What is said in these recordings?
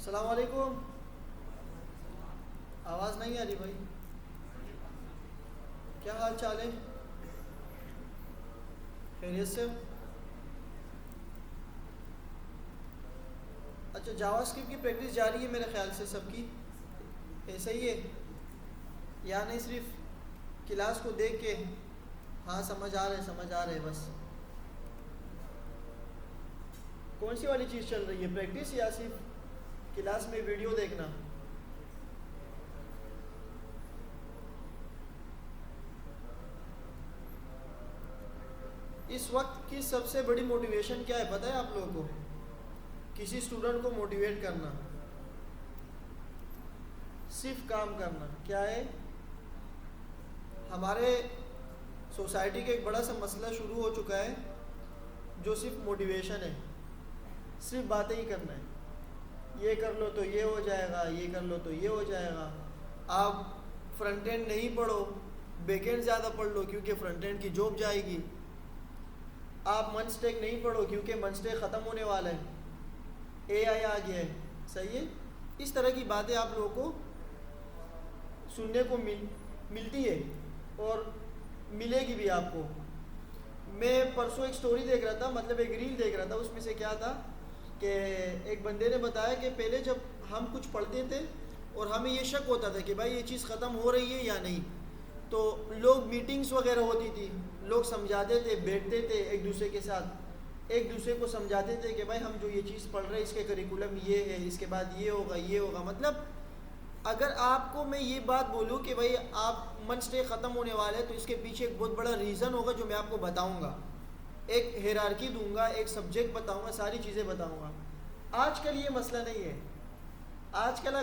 अस्सलाम वालेकुम। आवाज़ नहीं आ रही भाई, क्या हाल चाल है? खैरियत से? अच्छा, जावास्क्रिप्ट की प्रैक्टिस जारी है मेरे ख्याल से सबकी, ऐसा ही है या नहीं? सिर्फ क्लास को देख के हाँ समझ आ रहे समझ आ रहे बस। कौन सी वाली चीज़ चल रही है, प्रैक्टिस या सिर्फ क्लास में वीडियो देखना? इस वक्त की सबसे बड़ी मोटिवेशन क्या है पता है आप लोगों को? किसी स्टूडेंट को मोटिवेट करना, सिर्फ काम करना। क्या है, हमारे सोसाइटी का एक बड़ा सा मसला शुरू हो चुका है जो सिर्फ मोटिवेशन है, सिर्फ बातें ही करना है। ये कर लो तो ये हो जाएगा, ये कर लो तो ये हो जाएगा। आप फ्रंट एंड नहीं पढ़ो, बैक एंड ज़्यादा पढ़ लो क्योंकि फ्रंट एंड की जॉब जाएगी। आप मन स्टैक नहीं पढ़ो क्योंकि मन स्टैक ख़त्म होने वाला है, एआई आ गया है। सही है, इस तरह की बातें आप लोगों को सुनने को मिलती है और मिलेगी भी आपको। मैं परसों एक स्टोरी देख रहा था, मतलब एक रील देख रहा था, उसमें से क्या था कि एक बंदे ने बताया कि पहले जब हम कुछ पढ़ते थे और हमें ये शक होता था कि भाई ये चीज़ ख़त्म हो रही है या नहीं, तो लोग मीटिंग्स वगैरह होती थी, लोग समझाते थे, बैठते थे एक दूसरे के साथ, एक दूसरे को समझाते थे कि भाई हम जो ये चीज़ पढ़ रहे हैं इसके करिकुलम ये है, इसके बाद ये होगा ये होगा। मतलब अगर आपको मैं ये बात बोलूँ कि भाई आप मन स्टे ख़त्म होने वाले हैं तो इसके पीछे एक बहुत बड़ा रीज़न होगा जो मैं आपको बताऊँगा। एक हिरार्की दूंगा, एक सब्जेक्ट बताऊँगा, सारी चीज़ें बताऊँगा। आजकल ये मसला नहीं है। आजकल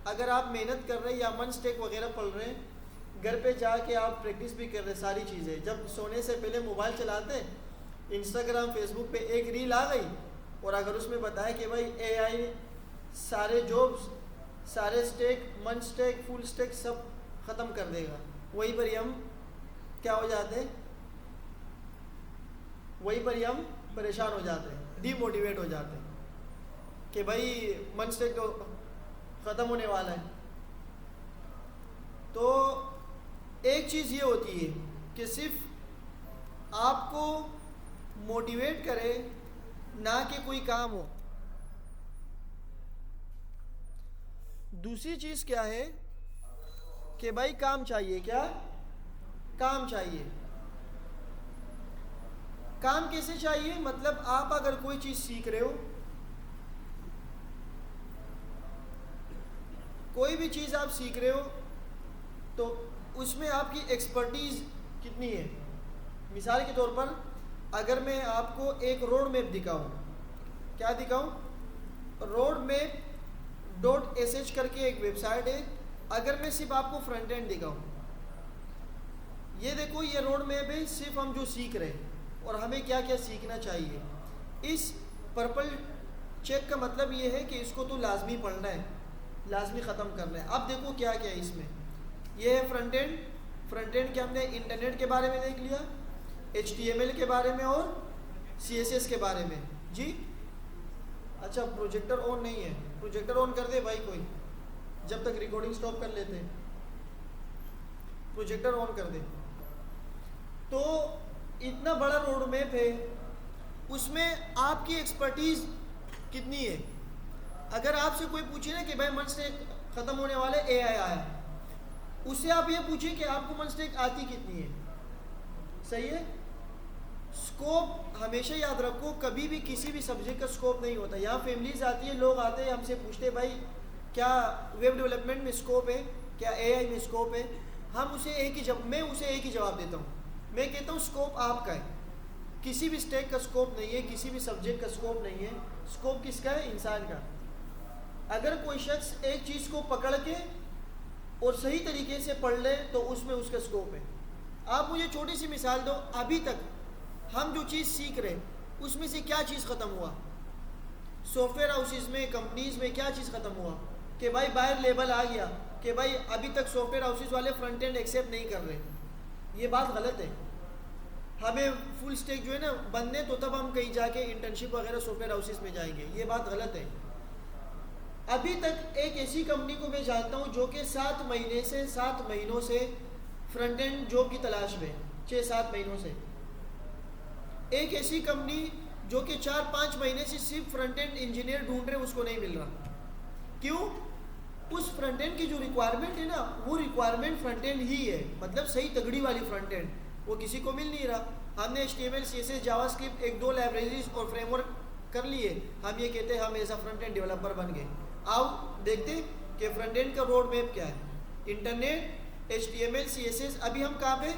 अगर आप मेहनत कर रहे हैं या मन स्टेक वगैरह पढ़ रहे हैं, घर पे जाके आप प्रैक्टिस भी कर रहे हैं सारी चीज़ें, जब सोने से पहले मोबाइल चलाते इंस्टाग्राम फेसबुक पे एक रील आ गई और अगर उसमें बताया कि भाई एआई सारे जॉब्स, सारे स्टेक, मन स्टेक, फुल स्टेक सब ख़त्म कर देगा, वहीं पर ही हम क्या हो जाते हैं, वहीं पर ही हम परेशान हो जाते हैं, डीमोटिवेट हो जाते हैं कि भाई मन स्टेक तो ख़त्म होने वाला है। तो एक चीज़ ये होती है कि सिर्फ आपको मोटिवेट करे, ना कि कोई काम हो। दूसरी चीज़ क्या है कि भाई काम चाहिए, क्या काम चाहिए। काम कैसे चाहिए, मतलब आप अगर कोई चीज़ सीख रहे हो, कोई भी चीज़ आप सीख रहे हो तो उसमें आपकी एक्सपर्टीज़ कितनी है। मिसाल के तौर पर अगर मैं आपको एक रोड मैप दिखाऊं, क्या दिखाऊं, रोड मैप .sh करके एक वेबसाइट है, अगर मैं सिर्फ आपको फ्रंट एंड दिखाऊं, ये देखो ये रोड मैप है, सिर्फ हम जो सीख रहे हैं और हमें क्या क्या सीखना चाहिए। इस पर्पल चेक का मतलब ये है कि इसको तो लाजमी पढ़ना है, लाजमी ख़त्म करना है। अब देखो क्या क्या है इसमें, ये है फ्रंट एंड। फ्रंट एंड के हमने इंटरनेट के बारे में देख लिया, HTML के बारे में और CSS के बारे में। जी अच्छा, प्रोजेक्टर ऑन नहीं है, प्रोजेक्टर ऑन कर दे भाई कोई, जब तक रिकॉर्डिंग स्टॉप कर लेते हैं, प्रोजेक्टर ऑन कर दे। तो इतना बड़ा रोड मैप है, उसमें आपकी एक्सपर्टीज़ कितनी है। अगर आपसे कोई पूछे ना कि भाई मन से ख़त्म होने वाले एआई आया, उससे आप ये पूछिए कि आपको मन स्टेक आती कितनी है। सही है। स्कोप हमेशा याद रखो, कभी भी किसी भी सब्जेक्ट का स्कोप नहीं होता। यहाँ फैमिलीज आती है, लोग आते हैं हमसे पूछते हैं भाई क्या वेब डेवलपमेंट में स्कोप है, क्या एआई में स्कोप है। हम उसे मैं उसे एक ही जवाब देता हूँ, मैं कहता हूँ स्कोप आपका है, किसी भी स्टेक का स्कोप नहीं है, किसी भी सब्जेक्ट का स्कोप नहीं है। स्कोप किसका है, इंसान का। अगर कोई शख्स एक चीज़ को पकड़ के और सही तरीके से पढ़ ले तो उसमें उसका स्कोप है। आप मुझे छोटी सी मिसाल दो, अभी तक हम जो चीज़ सीख रहे उसमें से क्या चीज़ ख़त्म हुआ। सॉफ्टवेयर हाउसेज में, कंपनीज में क्या चीज़ ख़त्म हुआ कि भाई बाहर लेबल आ गया कि भाई अभी तक सॉफ्टवेयर हाउसेज वाले फ्रंट एंड एक्सेप्ट नहीं कर रहे। ये बात गलत है। हमें फुल स्टैक जो है ना बनने, तो तब हम कहीं जाके इंटर्नशिप वगैरह सॉफ्टवेयर हाउसेज में जाएंगे, ये बात गलत है। अभी तक एक ऐसी कंपनी को मैं जानता हूँ जो कि 7 महीनों से फ्रंट एंड जॉब की तलाश में, 6-7 महीनों से। एक ऐसी कंपनी जो कि 4-5 महीने से सिर्फ फ्रंट एंड इंजीनियर ढूंढ रहे, उसको नहीं मिल रहा। क्यों? उस फ्रंट एंड की जो रिक्वायरमेंट है ना, वो रिक्वायरमेंट फ्रंट एंड ही है, मतलब सही तगड़ी वाली फ्रंट एंड, वो किसी को मिल नहीं रहा। हमने HTML CSS जावास्क्रिप्ट 1-2 लाइब्रेरीज और फ्रेमवर्क कर लिए, हम ये कहते हैं हम as a front end developer बन गए। आओ देखते कि फ्रंट एंड का रोड मैप क्या है। इंटरनेट, HTML CSS, अभी हम कहाँ पे?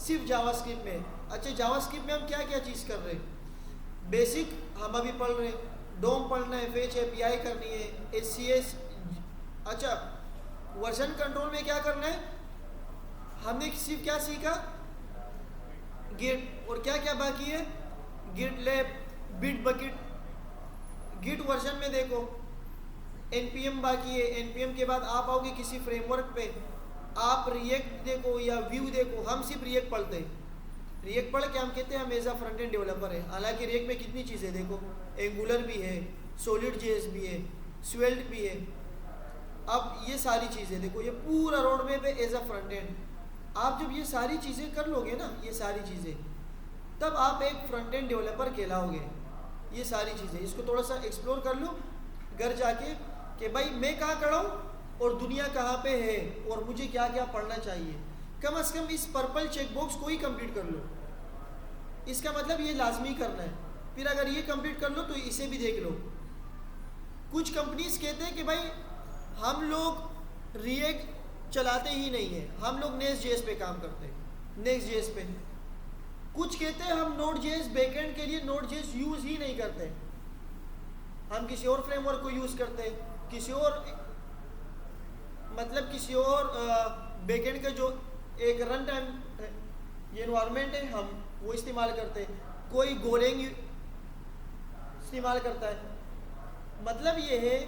सिर्फ जावास्क्रिप्ट में। अच्छा, जावास्क्रिप्ट में हम क्या क्या चीज़ कर रहे हैं? बेसिक हम अभी पढ़ रहे हैं, डोम पढ़ना है, फेच API करनी है, HCS। अच्छा, वर्जन कंट्रोल में क्या करना है? हमने सिर्फ क्या सीखा? गिट। और क्या क्या बाकी है? GitLab, Bitbucket. Git version में देखो npm बाकी है। npm के बाद आप आओगे किसी फ्रेमवर्क पे, आप रिएक्ट देखो या व्यू देखो। हम सिर्फ रिएक्ट पढ़ते हैं, रिएक्ट पढ़ के हम कहते हैं हम as a front end developer है। हालांकि रिएक्ट में कितनी चीज़ें देखो, एंगुलर भी है, सॉलिड JS भी है, स्वेल्ट भी है। अब ये सारी चीज़ें देखो, ये पूरा रोड मैप है एज अ फ्रंट एंड। आप जब ये सारी चीज़ें कर लोगे ना, ये सारी चीज़ें, तब आप एक फ्रंट एंड डेवलपर कहलाओगे। ये सारी चीज़ें, इसको थोड़ा सा एक्सप्लोर कर लो घर जाके कि भाई मैं कहाँ खड़ा हूँ और दुनिया कहाँ पे है और मुझे क्या क्या पढ़ना चाहिए। कम से कम इस पर्पल चेकबॉक्स को ही कंप्लीट कर लो। इसका मतलब ये लाजमी करना है। फिर अगर ये कंप्लीट कर लो तो इसे भी देख लो। कुछ कंपनीज कहते हैं कि भाई हम लोग रिएक्ट चलाते ही नहीं है, हम लोग Next.js पे काम करते हैं, Next.js पे। कुछ कहते हैं हम Node.js बैकएंड के लिए Node.js यूज़ ही नहीं करते, हम किसी और फ्रेमवर्क को यूज़ करते हैं, किसी और मतलब किसी और बैकएंड का जो एक रन टाइम ये एनवायरनमेंट है हम वो इस्तेमाल करते हैं। कोई गोलेंग इस्तेमाल करता है। मतलब ये है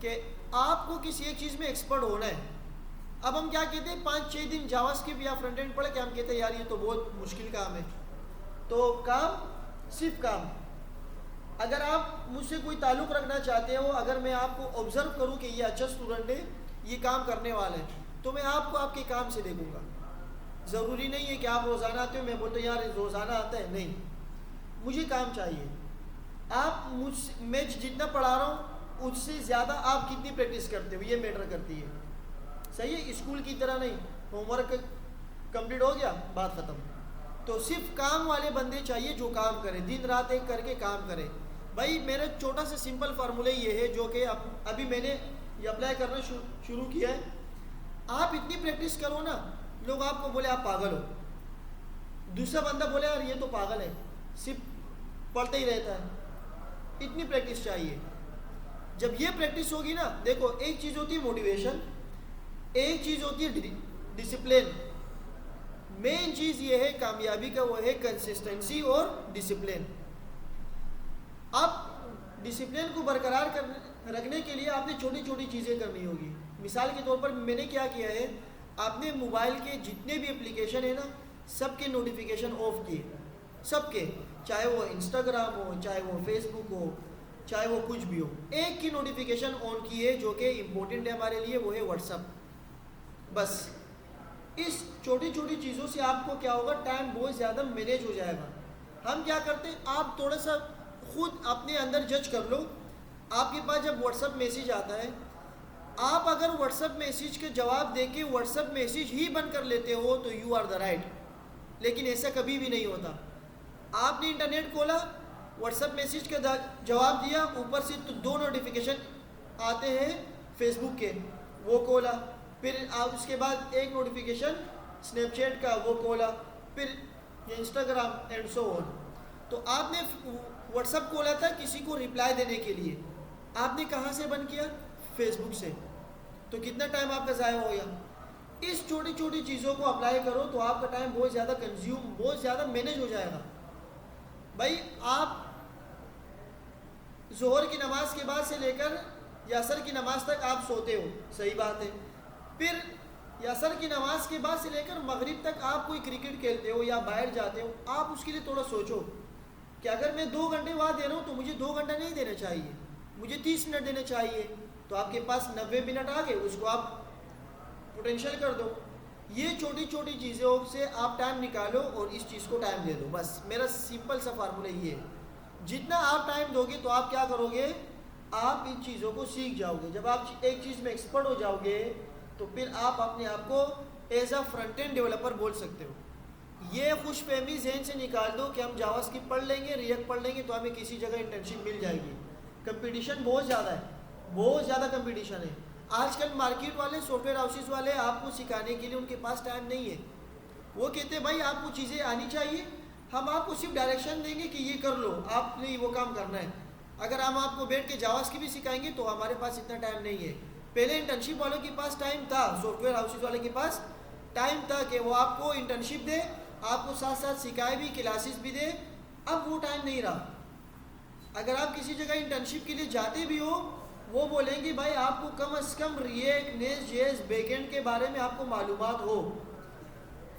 कि आपको किसी एक चीज़ में एक्सपर्ट होना है। अब हम क्या कहते हैं, 5-6 दिन जावास्क्रिप्ट या फ्रंट एंड पढ़ के हम कहते हैं यार ये तो बहुत मुश्किल काम है। तो काम सिर्फ काम। अगर आप मुझसे कोई ताल्लुक़ रखना चाहते हो, अगर मैं आपको ऑब्जर्व करूं कि ये अच्छा स्टूडेंट है, ये काम करने वाला है, तो मैं आपको आपके काम से देखूंगा। ज़रूरी नहीं है कि आप रोज़ाना आते हो मैं बोलते यार रोज़ाना आता है, नहीं, मुझे काम चाहिए। आप मैं जितना पढ़ा रहा हूँ उससे ज़्यादा आप कितनी प्रैक्टिस करते हो ये मैटर करती है। सही है? स्कूल की तरह नहीं, होमवर्क कंप्लीट हो गया बात ख़त्म। तो सिर्फ काम वाले बंदे चाहिए जो काम करें, दिन रात एक करके काम करें। भाई मेरा छोटा सा सिंपल फार्मूला ये है जो कि अभी मैंने ये अप्लाई करना शुरू किया है। आप इतनी प्रैक्टिस करो ना, लोग आपको बोले आप पागल हो, दूसरा बंदा बोले यार ये तो पागल है, सिर्फ पढ़ते ही रहता है। इतनी प्रैक्टिस चाहिए। जब ये प्रैक्टिस होगी ना, देखो एक चीज़ होती है मोटिवेशन, एक चीज़ होती है डिसिप्लिन। मेन चीज़ ये है कामयाबी का, वो है कंसिस्टेंसी और डिसिप्लिन। आप डिसिप्लिन को बरकरार रखने के लिए आपने छोटी छोटी चीज़ें करनी होगी। मिसाल के तौर पर मैंने क्या किया है, आपने मोबाइल के जितने भी एप्लीकेशन है ना, सबके नोटिफिकेशन ऑफ किए, सबके, चाहे वो इंस्टाग्राम हो, चाहे वो फेसबुक हो, चाहे वो कुछ भी हो, एक की नोटिफिकेशन ऑन की है जो कि इम्पोर्टेंट है हमारे लिए, वो है व्हाट्सअप। बस इस छोटी छोटी चीज़ों से आपको क्या होगा, टाइम बहुत ज़्यादा मैनेज हो जाएगा। हम क्या करते हैं, आप थोड़ा सा खुद अपने अंदर जज कर लो। आपके पास जब व्हाट्सअप मैसेज आता है, आप अगर व्हाट्सअप मैसेज के जवाब देके व्हाट्सअप मैसेज ही बंद कर लेते हो तो यू आर द राइट। लेकिन ऐसा कभी भी नहीं होता। आपने इंटरनेट खोला, व्हाट्सअप मैसेज का जवाब दिया, ऊपर से तो 2 नोटिफिकेशन आते हैं फेसबुक के, वो खोला, फिर आप उसके बाद एक नोटिफिकेशन स्नैपचैट का, वो खोला, फिर ये इंस्टाग्राम एंड सो ऑन। तो आपने व्हाट्सअप खोला था किसी को रिप्लाई देने के लिए, आपने कहाँ से बंद किया, फेसबुक से। तो कितना टाइम आपका ज़ाया हो गया। इस छोटी छोटी चीज़ों को अप्लाई करो तो आपका टाइम बहुत ज़्यादा कंज्यूम, बहुत ज़्यादा मैनेज हो जाएगा। भाई आप जोहर की नमाज के बाद से लेकर यासर की नमाज तक आप सोते हो, सही बात है। फिर यासर की नमाज के बाद से लेकर मगरिब तक आप कोई क्रिकेट खेलते हो या बाहर जाते हो, आप उसके लिए थोड़ा सोचो कि अगर मैं 2 घंटे वहाँ दे रहा हूँ तो मुझे 2 घंटा नहीं देना चाहिए, मुझे 30 मिनट देने चाहिए, तो आपके पास 90 मिनट आ गए, उसको आप पोटेंशियल कर दो। ये छोटी छोटी चीज़ों से आप टाइम निकालो और इस चीज़ को टाइम दे दो। बस मेरा सिंपल सा फार्मूला ये है। जितना आप टाइम दोगे तो आप क्या करोगे, आप इन चीज़ों को सीख जाओगे। जब आप एक चीज़ में एक्सपर्ट हो जाओगे तो फिर आप अपने आप को as a front end developer बोल सकते हो। ये खुशफहमी जहन से निकाल दो कि हम जावास्क्रिप्ट पढ़ लेंगे, रिएक्ट पढ़ लेंगे तो हमें किसी जगह इंटर्नशिप मिल जाएगी। कंपटीशन बहुत ज़्यादा है, बहुत ज़्यादा कंपटीशन है। आजकल मार्केट वाले, सॉफ्टवेयर हाउसेस वाले आपको सिखाने के लिए उनके पास टाइम नहीं है। वो कहते हैं भाई आपको चीज़ें आनी चाहिए, हम आपको सिर्फ डायरेक्शन देंगे कि ये कर लो, आपने वो काम करना है। अगर हम आपको बैठ के जावास्क्रिप्ट भी सिखाएंगे तो हमारे पास इतना टाइम नहीं है। पहले इंटर्नशिप वालों के पास टाइम था, सॉफ्टवेयर हाउसेस वाले के पास टाइम था कि वो आपको इंटर्नशिप दे, आपको साथ साथ सिखाए भी, क्लासेस भी दे। अब वो टाइम नहीं रहा। अगर आप किसी जगह इंटर्नशिप के लिए जाते भी हो, वो बोलेंगे भाई आपको कम से कम रिएक्ट, नेस्ट.जेएस, बैकएंड के बारे में आपको मालूमात हो।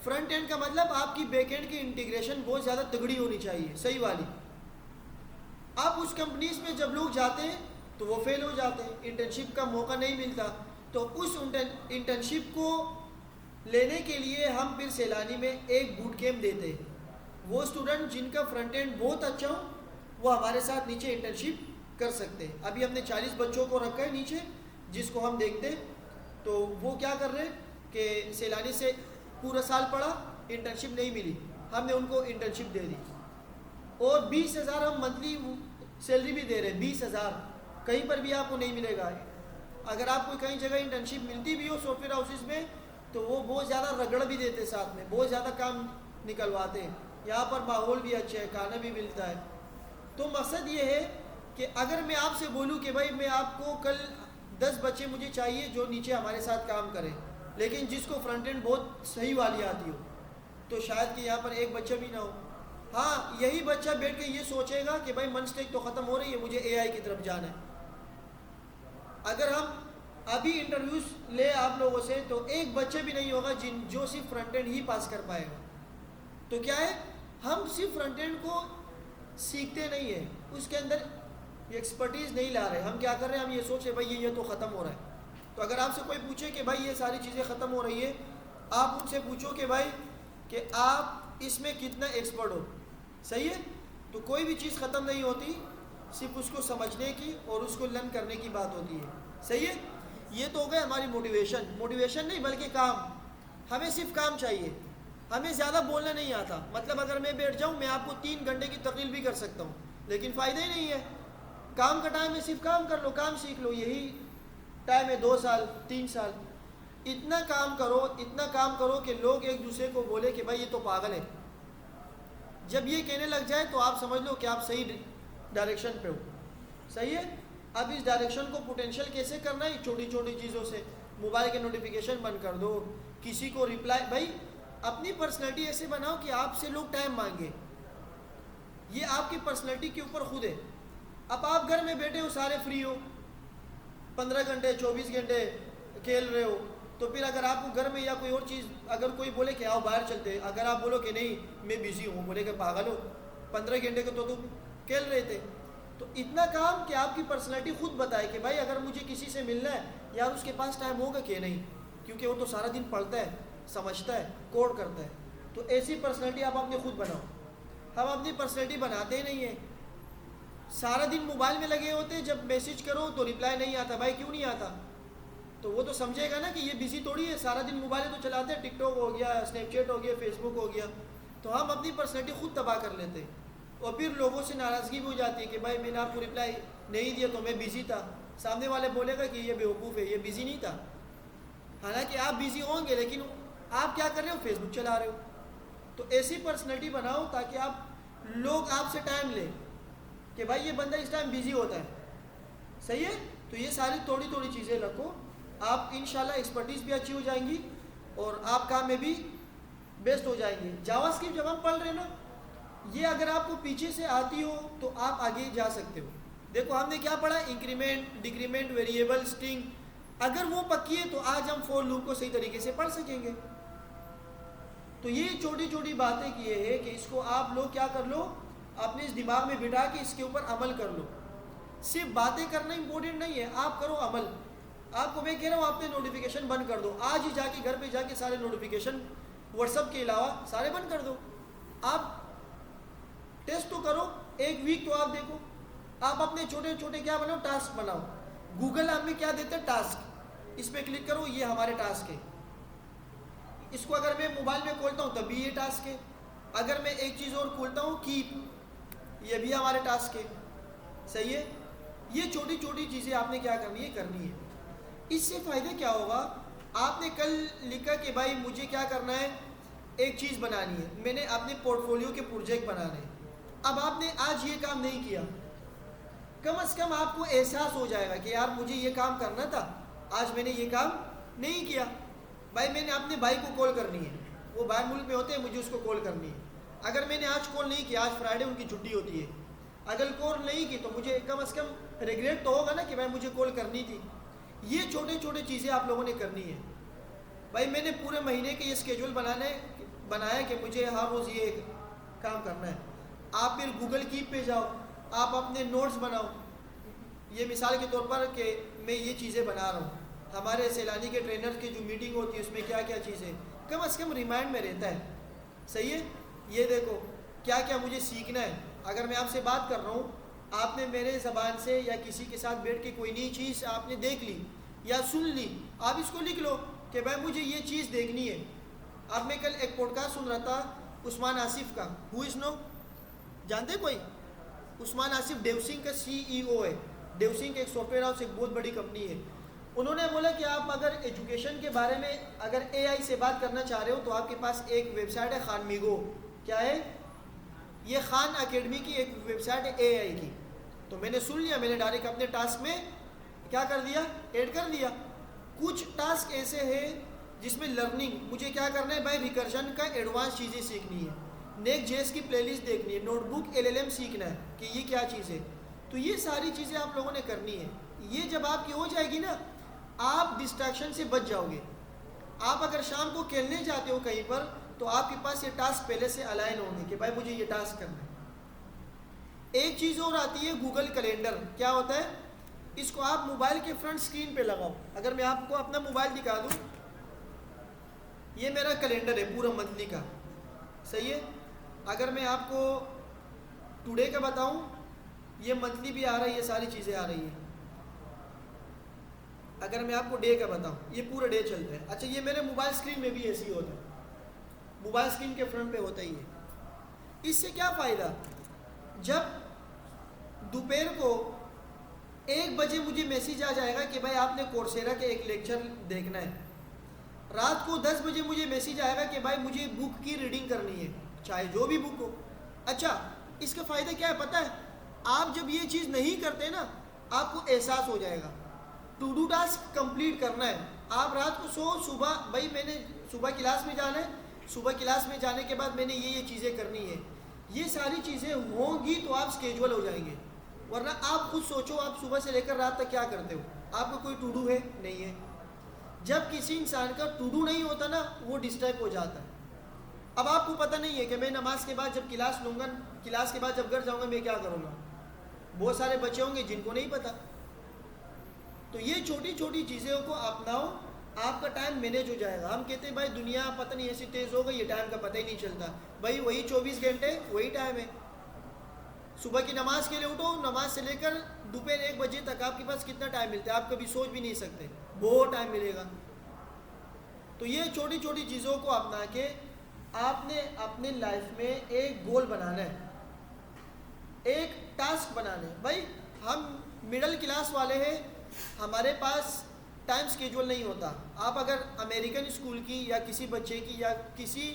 फ्रंट एंड का मतलब आपकी बैकएंड की इंटीग्रेशन बहुत ज़्यादा तगड़ी होनी चाहिए, सही वाली। अब उस कंपनीज में जब लोग जाते हैं तो वो फेल हो जाते हैं, इंटर्नशिप का मौका नहीं मिलता। तो उस इंटर्नशिप को लेने के लिए हम फिर सैलानी में एक बूट कैम्प देते हैं। वो स्टूडेंट जिनका फ्रंट एंड बहुत अच्छा हो वो हमारे साथ नीचे इंटर्नशिप कर सकते हैं। अभी हमने 40 बच्चों को रखा है नीचे, जिसको हम देखते हैं। तो वो क्या कर रहे हैं कि सैलानी से पूरा साल पढ़ा, इंटर्नशिप नहीं मिली, हमने उनको इंटर्नशिप दे दी और 20,000 हम मंथली सैलरी भी दे रहे हैं। 20,000 कहीं पर भी आपको नहीं मिलेगा। अगर आपको कहीं जगह इंटर्नशिप मिलती भी हो सॉफ्टवेयर हाउसेस में तो वो बहुत ज़्यादा रगड़ भी देते, साथ में बहुत ज़्यादा काम निकलवाते हैं। यहाँ पर माहौल भी अच्छा है, खाना भी मिलता है। तो मकसद ये है कि अगर मैं आपसे बोलूँ कि भाई मैं आपको कल 10 बच्चे मुझे चाहिए जो नीचे हमारे साथ काम करें, लेकिन जिसको फ्रंट एंड बहुत सही वाली आती हो, तो शायद कि यहाँ पर एक बच्चा भी ना हो। हाँ, यही बच्चा बैठ के ये सोचेगा कि भाई मन स्टेक तो ख़त्म हो रही है, मुझे एआई की तरफ जाना है। अगर हम अभी इंटरव्यूज ले आप लोगों से तो एक बच्चे भी नहीं होगा जो सिर्फ फ्रंट एंड ही पास कर पाएगा। तो क्या है, हम सिर्फ फ्रंट एंड को सीखते नहीं है, उसके अंदर एक्सपर्टीज़ नहीं ला रहे। हम क्या कर रहे हैं, हम ये सोच रहे भाई ये तो ख़त्म हो रहा है। तो अगर आपसे कोई पूछे कि भाई ये सारी चीज़ें ख़त्म हो रही है, आप उनसे पूछो कि भाई कि आप इसमें कितना एक्सपर्ट हो, सही है। तो कोई भी चीज़ ख़त्म नहीं होती, सिर्फ उसको समझने की और उसको लर्न करने की बात होती है, सही है। ये तो हो गए हमारी मोटिवेशन नहीं बल्कि काम। हमें सिर्फ काम चाहिए, हमें ज़्यादा बोलना नहीं आता। मतलब अगर मैं बैठ जाऊँ, मैं आपको 3 घंटे की तकरीर भी कर सकता हूँ, लेकिन फ़ायदा ही नहीं है। काम का टाइम है, सिर्फ काम कर लो, काम सीख लो, यही टाइम है 2 साल 3 साल। इतना काम करो कि लोग एक दूसरे को बोले कि भाई ये तो पागल है। जब ये कहने लग जाए तो आप समझ लो कि आप सही डायरेक्शन पे हो, सही है। अब इस डायरेक्शन को पोटेंशियल कैसे करना है, छोटी छोटी चीज़ों से। मोबाइल के नोटिफिकेशन बंद कर दो, किसी को रिप्लाई, भाई अपनी पर्सनैलिटी ऐसे बनाओ कि आपसे लोग टाइम मांगे। ये आपकी पर्सनैलिटी के ऊपर खुद है। अब आप घर में बैठे हो, सारे फ्री हो, 15 घंटे 24 घंटे खेल रहे हो, तो फिर अगर आपको घर में या कोई और चीज़, अगर कोई बोले कि आओ बाहर चलते, अगर आप बोलो कि नहीं मैं बिजी हूँ, बोले कि पागल हो, 15 घंटे को तो तुम खेल रहे थे। तो इतना काम कि आपकी पर्सनैलिटी खुद बताए कि भाई अगर मुझे किसी से मिलना है यार उसके पास टाइम होगा कि नहीं, क्योंकि वो तो सारा दिन पढ़ता है, समझता है, कोड करता है। तो ऐसी पर्सनैलिटी आप अपने खुद बनाओ। हम अपनी पर्सनैलिटी बनाते ही नहीं है, सारा दिन मोबाइल में लगे होते हैं। जब मैसेज करो तो रिप्लाई नहीं आता, भाई क्यों नहीं आता, तो वो तो समझेगा ना कि ये बिजी थोड़ी है, सारा दिन मोबाइल तो चलाते हैं, टिकटॉक हो गया, स्नैपचैट हो गया, फेसबुक हो गया। तो हम अपनी पर्सनैलिटी खुद तबाह कर लेते हैं और फिर लोगों से नाराज़गी भी हो जाती है कि भाई मैंने आपको रिप्लाई नहीं दिया तो मैं बिज़ी था। सामने वाले बोलेगा कि ये बेवकूफ़ है, ये बिज़ी नहीं था। हालांकि आप बिज़ी होंगे, लेकिन आप क्या कर रहे हो, फेसबुक चला रहे हो। तो ऐसी पर्सनैलिटी बनाओ ताकि आप लोग आपसे टाइम लें कि भाई ये बंदा इस टाइम बिज़ी होता है, सही है। तो ये सारी थोड़ी थोड़ी चीज़ें रखो, आप इंशाल्लाह एक्सपर्टीज़ भी अच्छी हो जाएंगी और आप काम में भी बेस्ट हो जाएंगे। जावास्क्रिप्ट जब हम पढ़ रहे हैं ना, ये अगर आपको पीछे से आती हो तो आप आगे जा सकते हो। देखो हमने क्या पढ़ा, इंक्रीमेंट, डिक्रीमेंट, वेरिएबल, स्ट्रिंग। अगर वो पक्की है तो आज हम फॉर लूप को सही तरीके से पढ़ सकेंगे। तो ये छोटी छोटी बातें किए हैं कि इसको आप लोग क्या कर लो, अपने इस दिमाग में बिठा के इसके ऊपर अमल कर लो। सिर्फ बातें करना इंपॉर्टेंट नहीं है, आप करो अमल। आपको मैं कह रहा हूँ आपने नोटिफिकेशन बंद कर दो, आज ही जाके घर पे जाके सारे नोटिफिकेशन व्हाट्सएप के अलावा सारे बंद कर दो। आप टेस्ट तो करो, एक वीक तो आप देखो। आप अपने छोटे छोटे क्या बनाओ, टास्क बनाओ। गूगल हमें क्या देते हैं, टास्क। इस पर क्लिक करो, ये हमारे टास्क है। इसको अगर मैं मोबाइल में खोलता हूँ तब भी ये टास्क है। अगर मैं एक चीज़ और खोलता हूँ कीप, ये भी हमारे टास्क है। सही है। ये छोटी छोटी चीज़ें आपने क्या करनी है। इससे फ़ायदे क्या होगा, आपने कल लिखा कि भाई मुझे क्या करना है, एक चीज़ बनानी है, मैंने अपने पोर्टफोलियो के प्रोजेक्ट बनाने हैं। अब आपने आज ये काम नहीं किया, कम से कम आपको एहसास हो जाएगा कि यार मुझे ये काम करना था, आज मैंने ये काम नहीं किया। भाई मैंने अपने भाई को कॉल करनी है, वो बाहर मुल्क में होते हैं, मुझे उसको कॉल करनी है। अगर मैंने आज कॉल नहीं किया, आज फ्राइडे उनकी छुट्टी होती है, अगर कॉल नहीं की तो मुझे कम से कम रिग्रेट तो होगा ना कि भाई मुझे कॉल करनी थी। ये छोटे छोटे चीज़ें आप लोगों ने करनी है। भाई मैंने पूरे महीने के ये स्केड्यूल बनाया कि मुझे हर रोज़ ये काम करना है। आप फिर गूगल कीप पे जाओ, आप अपने नोट्स बनाओ। ये मिसाल के तौर पर कि मैं ये चीज़ें बना रहा हूँ, हमारे सैलानी के ट्रेनर की जो मीटिंग होती है उसमें क्या क्या चीज़ें कम से कम रिमाइंड में रहता है। सही है। ये देखो क्या क्या मुझे सीखना है। अगर मैं आपसे बात कर रहा हूँ, आपने मेरे ज़बान से या किसी के साथ बैठ के कोई नई चीज़ आपने देख ली या सुन ली, आप इसको लिख लो कि भाई मुझे ये चीज़ देखनी है। अब मैं कल एक पॉडकास्ट सुन रहा था उस्मान आसिफ का, हु इज़ नो, जानते कोई? उस्मान आसिफ डेवसिंग का CEO है। डेवसिंग एक सॉफ्टवेयर हाउस, एक बहुत बड़ी कंपनी है। उन्होंने बोला कि आप अगर एजुकेशन के बारे में अगर AI से बात करना चाह रहे हो तो आपके पास एक वेबसाइट है, खान मीगो। क्या है ये? खान अकेडमी की एक वेबसाइट है AI की। तो मैंने सुन लिया, मैंने डायरेक्ट अपने टास्क में क्या कर दिया, ऐड कर दिया। कुछ टास्क ऐसे हैं जिसमें लर्निंग, मुझे क्या करना है भाई, रिकर्जन का एडवांस चीज़ें सीखनी है, नेक्स्ट.js की प्लेलिस्ट देखनी है, नोटबुक LLM सीखना है कि ये क्या चीज़ है। तो ये सारी चीज़ें आप लोगों ने करनी है। ये जब आपकी हो जाएगी ना, आप डिस्ट्रैक्शन से बच जाओगे। आप अगर शाम को खेलने जाते हो कहीं पर तो आपके पास ये टास्क पहले से अलाइन होंगे कि भाई मुझे ये टास्क करना है। एक चीज़ और आती है गूगल कैलेंडर। क्या होता है? इसको आप मोबाइल के फ्रंट स्क्रीन पे लगाओ। अगर मैं आपको अपना मोबाइल दिखा दूँ, ये मेरा कैलेंडर है पूरा मंथली का। सही है। अगर मैं आपको टुडे का बताऊं, ये मंथली भी आ रही है, ये सारी चीज़ें आ रही है। अगर मैं आपको डे का बताऊं, ये पूरा डे चलता है। अच्छा, ये मेरे मोबाइल स्क्रीन में भी ऐसे ही होता है, मोबाइल स्क्रीन के फ्रंट पे होता ही है। इससे क्या फ़ायदा, जब दोपहर को 1 बजे मुझे मैसेज आ जाएगा कि भाई आपने कोर्सेरा के एक लेक्चर देखना है, रात को 10 बजे मुझे मैसेज आएगा कि भाई मुझे बुक की रीडिंग करनी है, चाहे जो भी बुक हो। अच्छा, इसका फ़ायदा क्या है पता है? आप जब ये चीज़ नहीं करते ना, आपको एहसास हो जाएगा टू डू टास्क कंप्लीट करना है। आप रात को सुबह भाई मैंने सुबह क्लास में जाना है, सुबह क्लास में जाने के बाद मैंने ये चीज़ें करनी है। ये सारी चीज़ें होंगी तो आप स्केड्यूल हो जाएंगे। वरना आप खुद सोचो, आप सुबह से लेकर रात तक क्या करते हो? आपका कोई टू डू है? नहीं है। जब किसी इंसान का टू डू नहीं होता ना, वो डिस्टर्ब हो जाता है। अब आपको पता नहीं है कि मैं नमाज के बाद जब क्लास लूँगा, क्लास के बाद जब घर जाऊँगा मैं क्या करूँगा। बहुत सारे बच्चे होंगे जिनको नहीं पता। तो ये छोटी छोटी चीज़ों को अपनाओ, आपका टाइम मैनेज हो जाएगा। हम कहते हैं भाई दुनिया पता नहीं ऐसी तेज़ हो गई, ये टाइम का पता ही नहीं चलता। भाई वही 24 घंटे वही टाइम है। सुबह की नमाज के लिए उठो, नमाज से लेकर दोपहर 1 बजे तक आपके पास कितना टाइम मिलता है आप कभी सोच भी नहीं सकते, बहुत टाइम मिलेगा। तो ये छोटी छोटी चीज़ों को अपना के आपने अपने लाइफ में एक गोल बनाना है, एक टास्क बनाना है। भाई हम मिडिल क्लास वाले हैं, हमारे पास टाइम स्केड्यूल नहीं होता। आप अगर अमेरिकन स्कूल की या किसी बच्चे की या किसी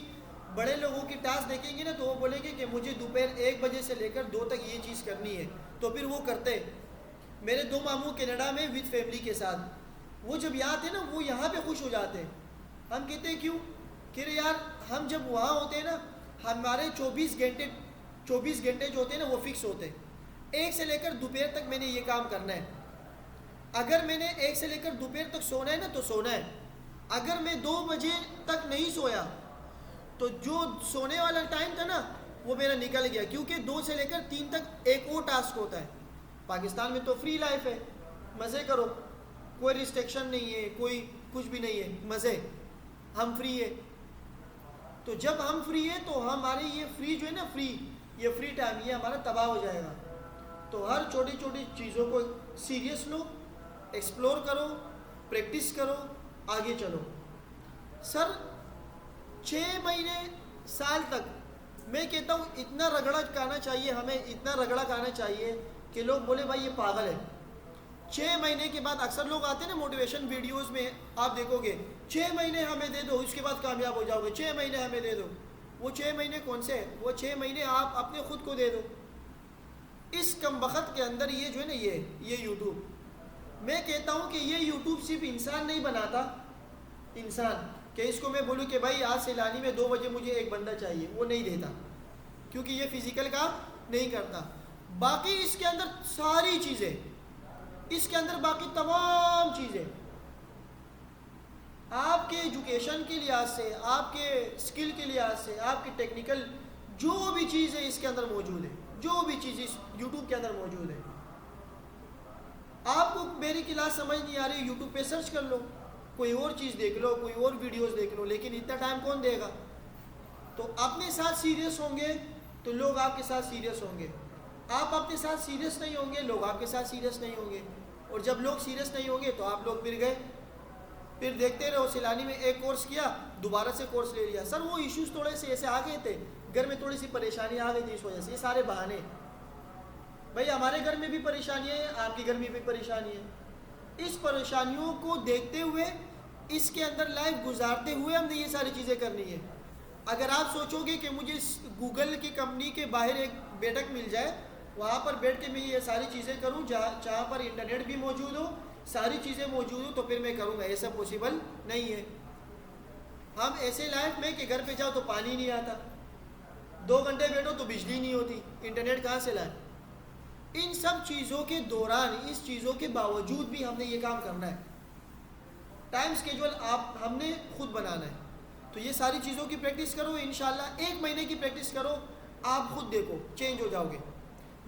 बड़े लोगों की टास्क देखेंगे ना, तो वो बोलेंगे कि मुझे दोपहर 1 बजे से लेकर 2 तक ये चीज़ करनी है, तो फिर वो करते। मेरे 2 मामू कनाडा में विद फैमिली के साथ, वो जब यहाँ थे ना, वो यहाँ पे खुश हो जाते हैं। हम कहते हैं क्यों? कि यार हम जब वहाँ होते हैं ना, हमारे 24 घंटे जो होते हैं ना वो फिक्स होते हैं। 1 से लेकर दोपहर तक मैंने ये काम करना है। अगर मैंने 1 से लेकर दोपहर तक सोना है ना तो सोना है। अगर मैं 2 बजे तक नहीं सोया तो जो सोने वाला टाइम था ना वो मेरा निकल गया, क्योंकि 2 से लेकर 3 तक एक और टास्क होता है। पाकिस्तान में तो फ्री लाइफ है, मज़े करो, कोई रिस्ट्रिक्शन नहीं है, कोई कुछ भी नहीं है, मज़े, हम फ्री है। तो जब हम फ्री है तो हमारे ये फ्री जो है ना, ये फ्री टाइम ये हमारा तबाह हो जाएगा। तो हर छोटी छोटी चीज़ों को सीरियस लो, एक्सप्लोर करो, प्रैक्टिस करो, आगे चलो। सर 6 महीने साल तक मैं कहता हूँ इतना रगड़ा खाना चाहिए, हमें इतना रगड़ा खाना चाहिए कि लोग बोले भाई ये पागल है। 6 महीने के बाद अक्सर लोग आते हैं ना मोटिवेशन वीडियोस में, आप देखोगे 6 महीने हमें दे दो उसके बाद कामयाब हो जाओगे, 6 महीने हमें दे दो। वो 6 महीने कौन से हैं? वो 6 महीने आप अपने खुद को दे दो। इस कमबख्त के अंदर ये जो है ना, ये यूट्यूब, मैं कहता हूँ कि ये यूट्यूब सिर्फ इंसान नहीं बनाता, इंसान कि इसको मैं बोलूँ कि भाई आज से लानी में 2 बजे मुझे एक बंदा चाहिए, वो नहीं देता, क्योंकि ये फिज़िकल काम नहीं करता। बाकी इसके अंदर सारी चीज़ें, इसके अंदर बाकी तमाम चीज़ें आपके एजुकेशन के लिहाज से, आपके स्किल के लिहाज से, आपकी टेक्निकल जो भी चीज़ है इसके अंदर मौजूद है, जो भी चीज़ इस यूट्यूब के अंदर मौजूद है। आपको मेरी क्लास समझ नहीं आ रही, यूट्यूब पे सर्च कर लो, कोई और चीज़ देख लो, कोई और वीडियोस देख लो, लेकिन इतना टाइम कौन देगा? तो अपने साथ सीरियस होंगे तो लोग आपके साथ सीरियस होंगे, आप अपने साथ सीरियस नहीं होंगे, लोग आपके साथ सीरियस नहीं होंगे, और जब लोग सीरियस नहीं होंगे तो आप लोग फिर गए, फिर देखते रहो। सिलानी में एक कोर्स किया, दोबारा से कोर्स ले लिया। सर वो इश्यूज थोड़े से ऐसे आ गए थे, घर में थोड़ी सी परेशानी आ गई थी, इस वजह से। ये सारे बहाने, भाई हमारे घर में भी परेशानियाँ हैं, आपके घर में भी परेशानी है। इस परेशानियों को देखते हुए, इसके अंदर लाइफ गुजारते हुए हमने ये सारी चीज़ें करनी है। अगर आप सोचोगे कि मुझे गूगल की कंपनी के बाहर एक बैठक मिल जाए, वहाँ पर बैठ के मैं ये सारी चीज़ें करूँ, जहाँ पर इंटरनेट भी मौजूद हो, सारी चीज़ें मौजूद हो, तो फिर मैं करूँगा, ऐसा पॉसिबल नहीं है। हम ऐसे लाइफ में कि घर पे जाओ तो पानी नहीं आता, 2 घंटे बैठो तो बिजली नहीं होती, इंटरनेट कहाँ से लाए? इन सब चीज़ों के दौरान, इस चीज़ों के बावजूद भी हमने ये काम करना है। टाइम स्केड्यूल हमने खुद बनाना है। तो ये सारी चीज़ों की प्रैक्टिस करो, इंशाल्लाह 1 महीने की प्रैक्टिस करो, आप खुद देखो चेंज हो जाओगे।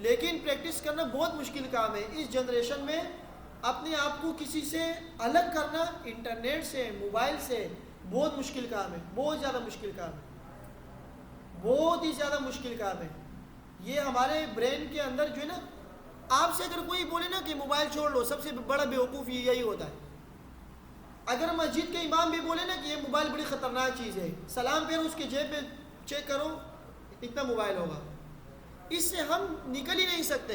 लेकिन प्रैक्टिस करना बहुत मुश्किल काम है इस जनरेशन में। अपने आप को किसी से अलग करना, इंटरनेट से, मोबाइल से, बहुत मुश्किल काम है, बहुत ज़्यादा मुश्किल काम है, बहुत ही ज़्यादा मुश्किल काम है। ये हमारे ब्रेन के अंदर जो है ना, आपसे अगर कोई बोले ना कि मोबाइल छोड़ लो, सबसे बड़ा बेवकूफ़ यही होता है। अगर मस्जिद के इमाम भी बोले ना कि ये मोबाइल बड़ी ख़तरनाक चीज़ है, सलाम फिर उसके जेब में चेक करो, इतना मोबाइल होगा, इससे हम निकल ही नहीं सकते।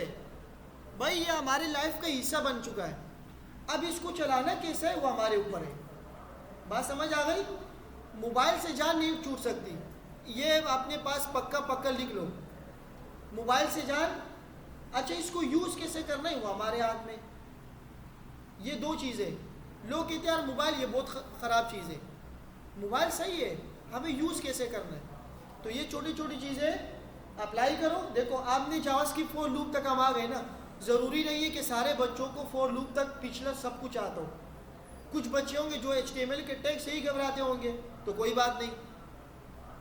भाई ये हमारे लाइफ का हिस्सा बन चुका है, अब इसको चलाना कैसे है वो हमारे ऊपर है। बात समझ आ गई? मोबाइल से जान नहीं छूट सकती, ये अपने पास पक्का लिख लो, मोबाइल से जान। अच्छा, इसको यूज़ कैसे करना है वो हमारे हाथ में। ये 2 चीज़ें, लोग कहते हैं यार मोबाइल ये बहुत ख़राब चीज़ है, मोबाइल सही है, हमें यूज़ कैसे करना है। तो ये छोटी छोटी चीज़ें अप्लाई करो। देखो आपने जावास्क्रिप्ट फॉर लूप तक हम आ गए ना, ज़रूरी नहीं है कि सारे बच्चों को फॉर लूप तक पिछला सब कुछ आता हो। कुछ बच्चे होंगे जो HTML के टैग से ही घबराते होंगे, तो कोई बात नहीं,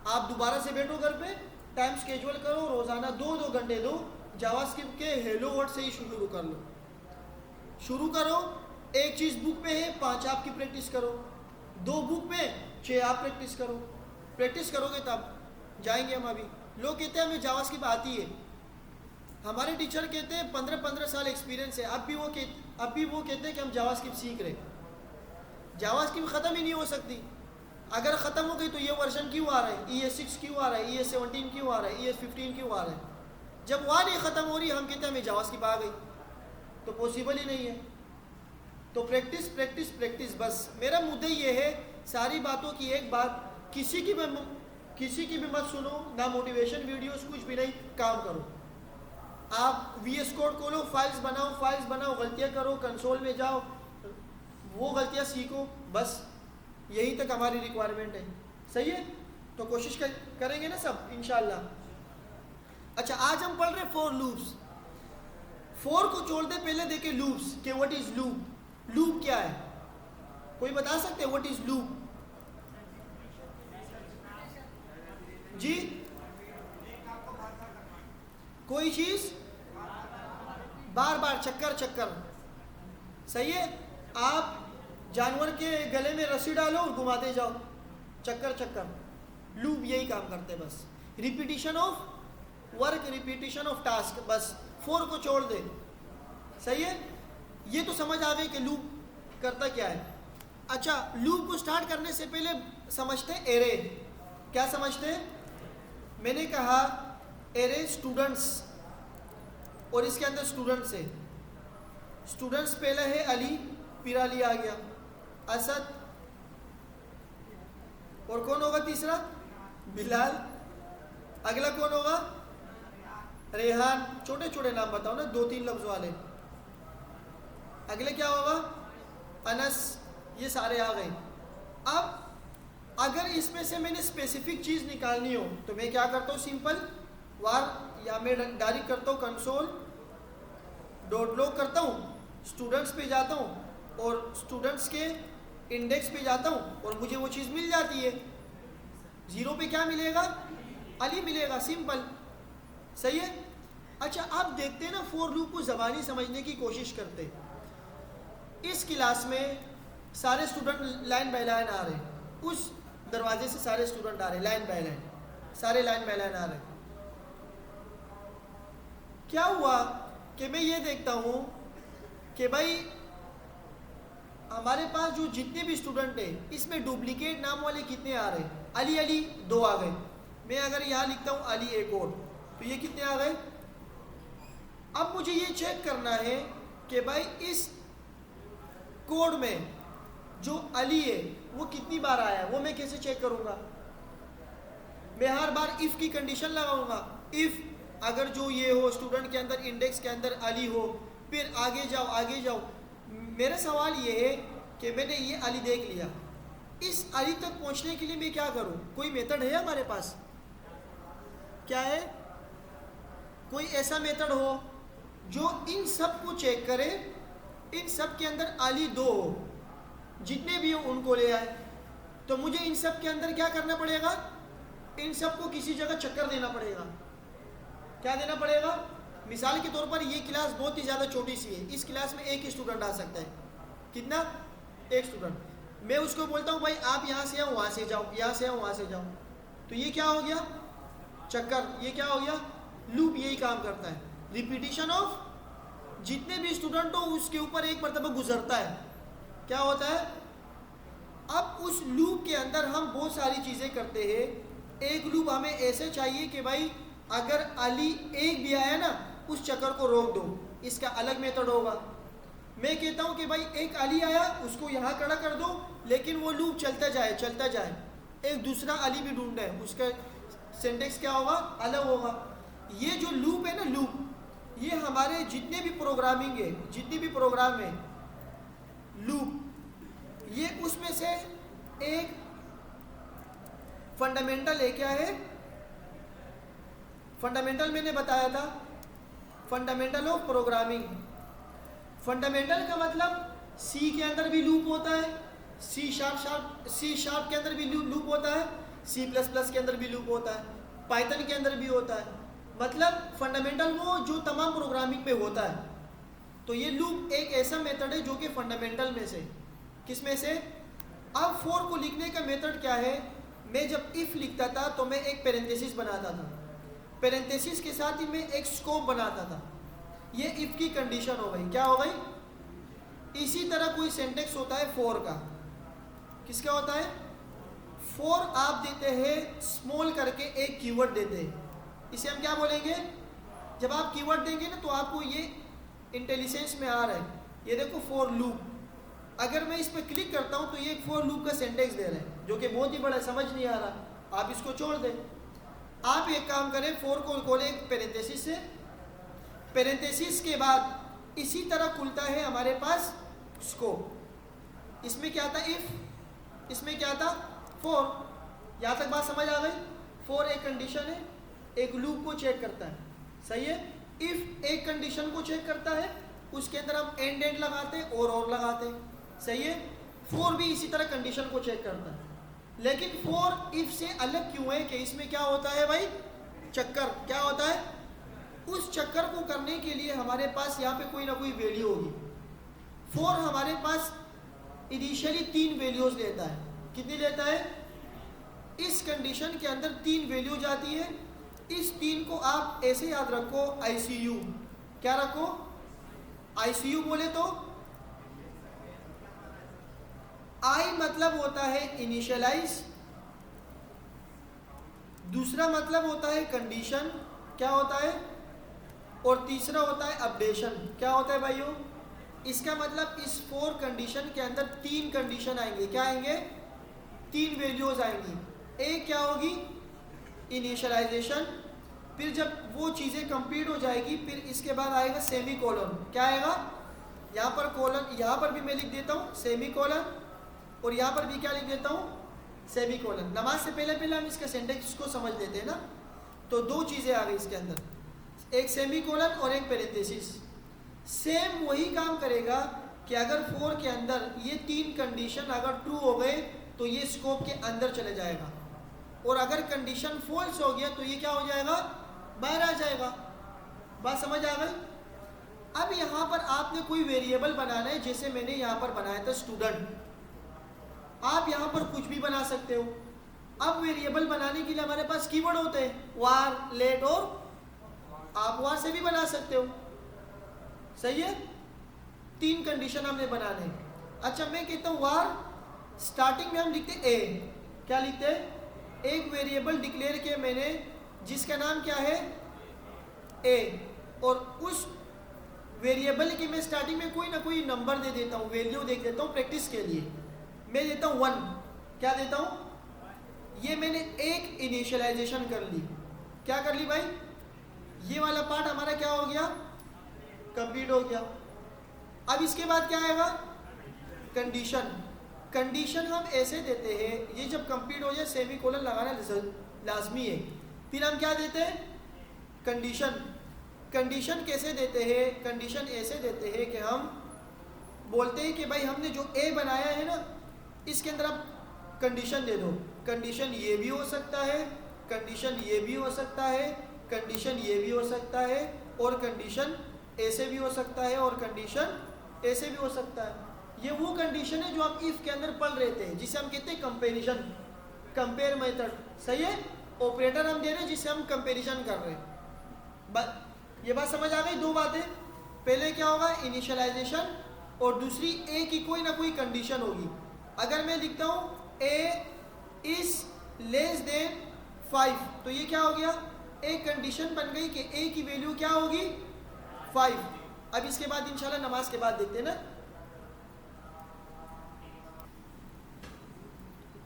आप दोबारा से बैठो घर पे, टाइम स्केड्यूल करो, रोज़ाना 2-2 घंटे दो, जावास्क्रिप्ट के हेलो वर्ड से ही शुरू कर लो। शुरू करो, एक चीज़ बुक पे है, 5 आपकी प्रैक्टिस करो, 2 बुक पे 6 आप प्रैक्टिस करो। प्रैक्टिस करोगे तब जाएंगे हम। अभी लोग कहते हैं हमें जावास्क्रिप्ट आती है, हमारे टीचर कहते हैं 15-15 साल एक्सपीरियंस है, अब भी वो कहते हैं कि हम जावास्क्रिप्ट सीख रहे। जावास्क्रिप्ट ख़त्म ही नहीं हो सकती, अगर ख़त्म हो गई तो ये वर्जन क्यों आ रहा है, ES6 क्यों आ रहा है, ES17 क्यों आ रहा है, ES15 क्यों आ रहा है? जब वहाँ नहीं ख़त्म हो रही, हम कहते हैं हमें जावास्क्रिप्ट आ गई, तो पॉसिबल ही नहीं है। तो प्रैक्टिस प्रैक्टिस प्रैक्टिस, बस मेरा मुद्दा ये है। सारी बातों की एक बात, किसी की भी मत सुनो, ना मोटिवेशन वीडियोस, कुछ भी नहीं, काम करो। आप VS कोड खोलो, फाइल्स बनाओ, गलतियाँ करो, कंसोल में जाओ, वो गलतियाँ सीखो, बस यही तक हमारी रिक्वायरमेंट है। सही है? तो कोशिश करेंगे ना सब इंशाल्लाह। अच्छा, आज हम पढ़ रहे फॉर लूप्स। फॉर को छोड़ दे, पहले देखे लूप्स के व्हाट इज लूप। लूप क्या है? कोई बता सकते हैं व्हाट इज लूप? जी, कोई चीज बार बार चक्कर चक्कर। सही है, आप जानवर के गले में रस्सी डालो और घुमाते जाओ, चक्कर चक्कर। लूप यही काम करते हैं, बस repetition of work, repetition of task, बस फोर को छोड़ दे। सही है, ये तो समझ आ गई कि लूप करता क्या है। अच्छा, लूप को स्टार्ट करने से पहले समझते हैं एरे। क्या समझते हैं? मैंने कहा एरे स्टूडेंट्स, और इसके अंदर स्टूडेंट्स है। स्टूडेंट्स पहले है अली, फिर अली आ गया, असद, और कौन होगा तीसरा? बिलाल। अगला कौन होगा? रेहान। छोटे छोटे नाम बताओ ना, 2-3 लफ्ज वाले। अगले क्या होगा? अनस। ये सारे आ गए। अब अगर इसमें से मैंने स्पेसिफिक चीज़ निकालनी हो तो मैं क्या करता हूँ? सिंपल वार, या मैं डायरेक्ट करता हूँ कंसोल डॉट लॉग करता हूँ, स्टूडेंट्स पे जाता हूँ और स्टूडेंट्स के इंडेक्स पे जाता हूँ और मुझे वो चीज़ मिल जाती है। 0 पे क्या मिलेगा? अली मिलेगा, सिंपल। सही है। अच्छा, आप देखते हैं ना, फॉर लूप को ज़बानी समझने की कोशिश करते हैं। इस क्लास में सारे स्टूडेंट लाइन बाय लाइन आ रहे हैं, उस दरवाजे से सारे स्टूडेंट आ रहे हैं लाइन बाय लाइन, सारे लाइन बाय लाइन आ रहे हैं। क्या हुआ कि मैं ये देखता हूँ कि भाई हमारे पास जो जितने भी स्टूडेंट हैं इसमें डुप्लीकेट नाम वाले कितने आ रहे हैं? अली अली 2 आ गए। मैं अगर यहाँ लिखता हूँ अली एक और, तो ये कितने आ गए? अब मुझे ये चेक करना है कि भाई इस कोड में जो अली है वो कितनी बार आया है, वो मैं कैसे चेक करूँगा? मैं हर बार इफ़ की कंडीशन लगाऊंगा। इफ़ अगर जो ये हो स्टूडेंट के अंदर इंडेक्स के अंदर अली हो, फिर आगे जाओ आगे जाओ। मेरा सवाल ये है कि मैंने ये अली देख लिया, इस अली तक पहुंचने के लिए मैं क्या करूं? कोई मेथड है हमारे पास? क्या है? कोई ऐसा मेथड हो जो इन सब को चेक करे, इन सब के अंदर अली 2 हो, जितने भी हो उनको ले आए। तो मुझे इन सब के अंदर क्या करना पड़ेगा? इन सब को किसी जगह चक्कर देना पड़ेगा। क्या देना पड़ेगा? मिसाल के तौर पर ये क्लास बहुत ही ज़्यादा छोटी सी है, इस क्लास में एक ही स्टूडेंट आ सकता है। कितना? एक स्टूडेंट। मैं उसको बोलता हूँ भाई आप यहाँ से आओ वहाँ से जाओ, यहाँ से आओ वहाँ से जाओ, तो ये क्या हो गया? चक्कर। ये क्या हो गया? लूप यही काम करता है, रिपीटिशन ऑफ जितने भी स्टूडेंट हो उसके ऊपर एक मरतबा गुजरता है। क्या होता है? अब उस लूप के अंदर हम बहुत सारी चीज़ें करते हैं। एक लूप हमें ऐसे चाहिए कि भाई अगर अली एक भी आया ना, उस चक्कर को रोक दो। इसका अलग मेथड होगा। मैं कहता हूँ कि भाई एक अली आया, उसको यहाँ खड़ा कर दो, लेकिन वो लूप चलता जाए चलता जाए। एक दूसरा अली भी ढूंढना है, उसका सिंटेक्स क्या होगा? अलग होगा। ये जो लूप है ना, लूप, ये हमारे जितने भी प्रोग्रामिंग है, जितने भी प्रोग्राम है, लूप, ये उसमें से एक फंडामेंटल है। क्या है फंडामेंटल? मैंने बताया था, फंडामेंटल ऑफ प्रोग्रामिंग। फंडामेंटल का मतलब सी के अंदर भी लूप होता है, सी शार्प के अंदर भी लूप होता है, C++ के अंदर भी लूप होता है, पाइथन के अंदर भी होता है। मतलब फंडामेंटल वो जो तमाम प्रोग्रामिंग पे होता है। तो ये लूप एक ऐसा मेथड है जो कि फंडामेंटल में से, किस में से? अब फॉर को लिखने का मेथड क्या है? मैं जब इफ़ लिखता था तो मैं एक पेरेंथेसिस बनाता था, पेरेंथेसिस के साथ ही मैं एक स्कोप बनाता था। ये इफ़ की कंडीशन हो गई। क्या हो गई? इसी तरह कोई सेंटेक्स होता है फॉर का। किसका होता है? फॉर आप देते हैं स्मॉल करके एक कीवर्ड देते हैं, इसे हम क्या बोलेंगे? जब आप कीवर्ड देंगे ना तो आपको ये इंटेलिजेंस में आ रहा है, ये देखो फॉर लूप। अगर मैं इस पर क्लिक करता हूँ तो ये फॉर लूप का सेंटेक्स दे रहे हैं, जो कि बहुत ही बड़ा, समझ नहीं आ रहा। आप इसको छोड़ दें। आप एक काम करें, फॉर को खोलें एक पेरेंथेसिस से, पेरेंथेसिस के बाद इसी तरह खुलता है हमारे पास स्कोप। इसमें क्या था? इफ़। इसमें क्या था? फॉर। यहाँ तक बात समझ आ गई? फॉर एक कंडीशन है, एक लूप को चेक करता है। सही है। इफ़ एक कंडीशन को चेक करता है, उसके अंदर हम एंड लगाते हैं और लगाते हैं। सही है। फॉर भी इसी तरह कंडीशन को चेक करता है। लेकिन फॉर इफ से अलग क्यों है कि इसमें क्या होता है भाई? चक्कर। क्या होता है? उस चक्कर को करने के लिए हमारे पास यहाँ पे कोई ना कोई वैल्यू होगी। फोर हमारे पास इनिशियली 3 वैल्यूज लेता है। कितनी लेता है? इस कंडीशन के अंदर 3 वैल्यूज आती है। इस 3 को आप ऐसे याद रखो, ICU। क्या रखो? ICU बोले तो I मतलब होता है इनिशियलाइज, दूसरा मतलब होता है कंडीशन, क्या होता है, और तीसरा होता है अपडेशन। क्या होता है भाइयों? इसका मतलब इस 4 कंडीशन के अंदर 3 कंडीशन आएंगे। क्या आएंगे? 3 वैल्यूज आएंगी। एक क्या होगी? इनिशियलाइजेशन। फिर जब वो चीज़ें कंप्लीट हो जाएगी, फिर इसके बाद आएगा सेमी कोलन। क्या आएगा? यहाँ पर कोलन, यहाँ पर भी मैं लिख देता हूँ सेमी कोलन, और यहाँ पर भी क्या लिख देता हूँ? Semi colon. नमाज से पहले हम इसका सेंटेंस को समझ लेते हैं ना। तो 2 चीज़ें आ गई इसके अंदर, एक सेमी कोलन और एक पेरेंथेसिस। सेम वही काम करेगा कि अगर 4 के अंदर ये 3 कंडीशन अगर ट्रू हो गए तो ये स्कोप के अंदर चले जाएगा, और अगर कंडीशन फॉल्स हो गया तो ये क्या हो जाएगा? बाहर आ जाएगा। बात समझ आ गई? अब यहाँ पर आपने कोई वेरिएबल बनाना है, जैसे मैंने यहाँ पर बनाया था स्टूडेंट। आप यहाँ पर कुछ भी बना सकते हो। अब वेरिएबल बनाने के लिए हमारे पास कीवर्ड होते हैं, वार, लेट, और आप वार से भी बना सकते हो। सही है? 3 कंडीशन हमने बनाने हैं। अच्छा, मैं कहता हूँ वार, स्टार्टिंग में हम लिखते ए। क्या लिखते हैं? एक वेरिएबल डिक्लेयर किया मैंने जिसका नाम क्या है? ए, और उस वेरिएबल की मैं स्टार्टिंग में कोई ना कोई नंबर दे देता हूँ, वैल्यू दे देता हूँ प्रैक्टिस के लिए। मैं देता हूँ 1। क्या देता हूँ? ये मैंने एक इनिशियलाइजेशन कर ली। क्या कर ली भाई? ये वाला पार्ट हमारा क्या हो गया? कंप्लीट हो गया। अब इसके बाद क्या आएगा? कंडीशन। कंडीशन हम ऐसे देते हैं, ये जब कंप्लीट हो जाए सेमी कोलन लगाना लाजमी है। फिर हम क्या देते हैं? कंडीशन। कंडीशन कैसे देते हैं? कंडीशन ऐसे देते हैं कि हम बोलते हैं कि भाई हमने जो ए बनाया है ना, इसके अंदर आप कंडीशन दे दो। कंडीशन ये भी हो सकता है, कंडीशन ये भी हो सकता है, कंडीशन ये भी हो सकता है, और कंडीशन ऐसे भी हो सकता है, और कंडीशन ऐसे भी हो सकता है। ये वो कंडीशन है जो आप इफ के अंदर पढ़ रहे थे, जिसे हम कहते हैं कंपेरिजन, कंपेयर मेथड। सही है? ऑपरेटर हम दे रहे हैं जिससे हम कंपेरिजन कर रहे हैं। ये बात समझ आ गई? 2 बातें। पहले क्या होगा? इनिशियलाइजेशन, और दूसरी ए की कोई ना कोई कंडीशन होगी। अगर मैं लिखता हूँ ए इज लेस देन 5, तो ये क्या हो गया? एक कंडीशन बन गई कि ए की वैल्यू क्या होगी? 5। अब इसके बाद इंशाल्लाह नमाज के बाद देखते हैं ना।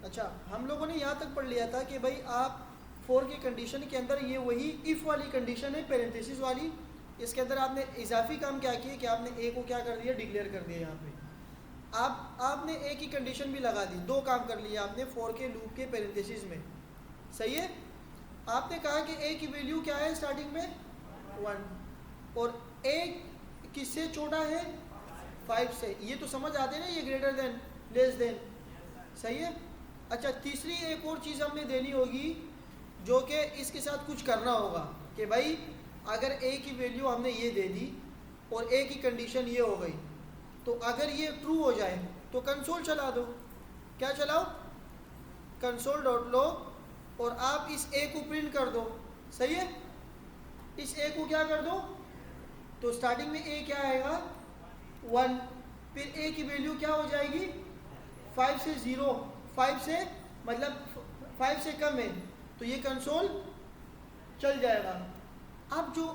अच्छा, हम लोगों ने यहाँ तक पढ़ लिया था कि भाई आप 4 की कंडीशन के अंदर ये वही इफ़ वाली कंडीशन है, पेरेंथेसिस वाली। इसके अंदर आपने इजाफी काम क्या किया कि आपने ए को क्या कर दिया? डिक्लेयर कर दिया। यहाँ पे आपने ए की कंडीशन भी लगा दी। 2 काम कर लिया आपने 4 के लूप के पेरेंथेसिस में। सही है? आपने कहा कि ए की वैल्यू क्या है स्टार्टिंग में? 1, और ए किससे छोटा है? 5 से। ये तो समझ आते हैं ना, ये ग्रेटर देन, लेस देन। सही है? अच्छा, तीसरी एक और चीज़ हमने देनी होगी, जो कि इसके साथ कुछ करना होगा कि भाई अगर ए की वैल्यू हमने ये दे दी और ए की कंडीशन ये हो गई, तो अगर ये ट्रू हो जाए तो कंसोल चला दो। क्या चलाओ? कंसोल डॉट लो, और आप इस ए को प्रिंट कर दो। सही है? इस ए को क्या कर दो? तो स्टार्टिंग में ए क्या आएगा? 1। फिर ए की वैल्यू क्या हो जाएगी? 5 से 0, 5 से मतलब 5 से कम है, तो ये कंसोल चल जाएगा। अब जो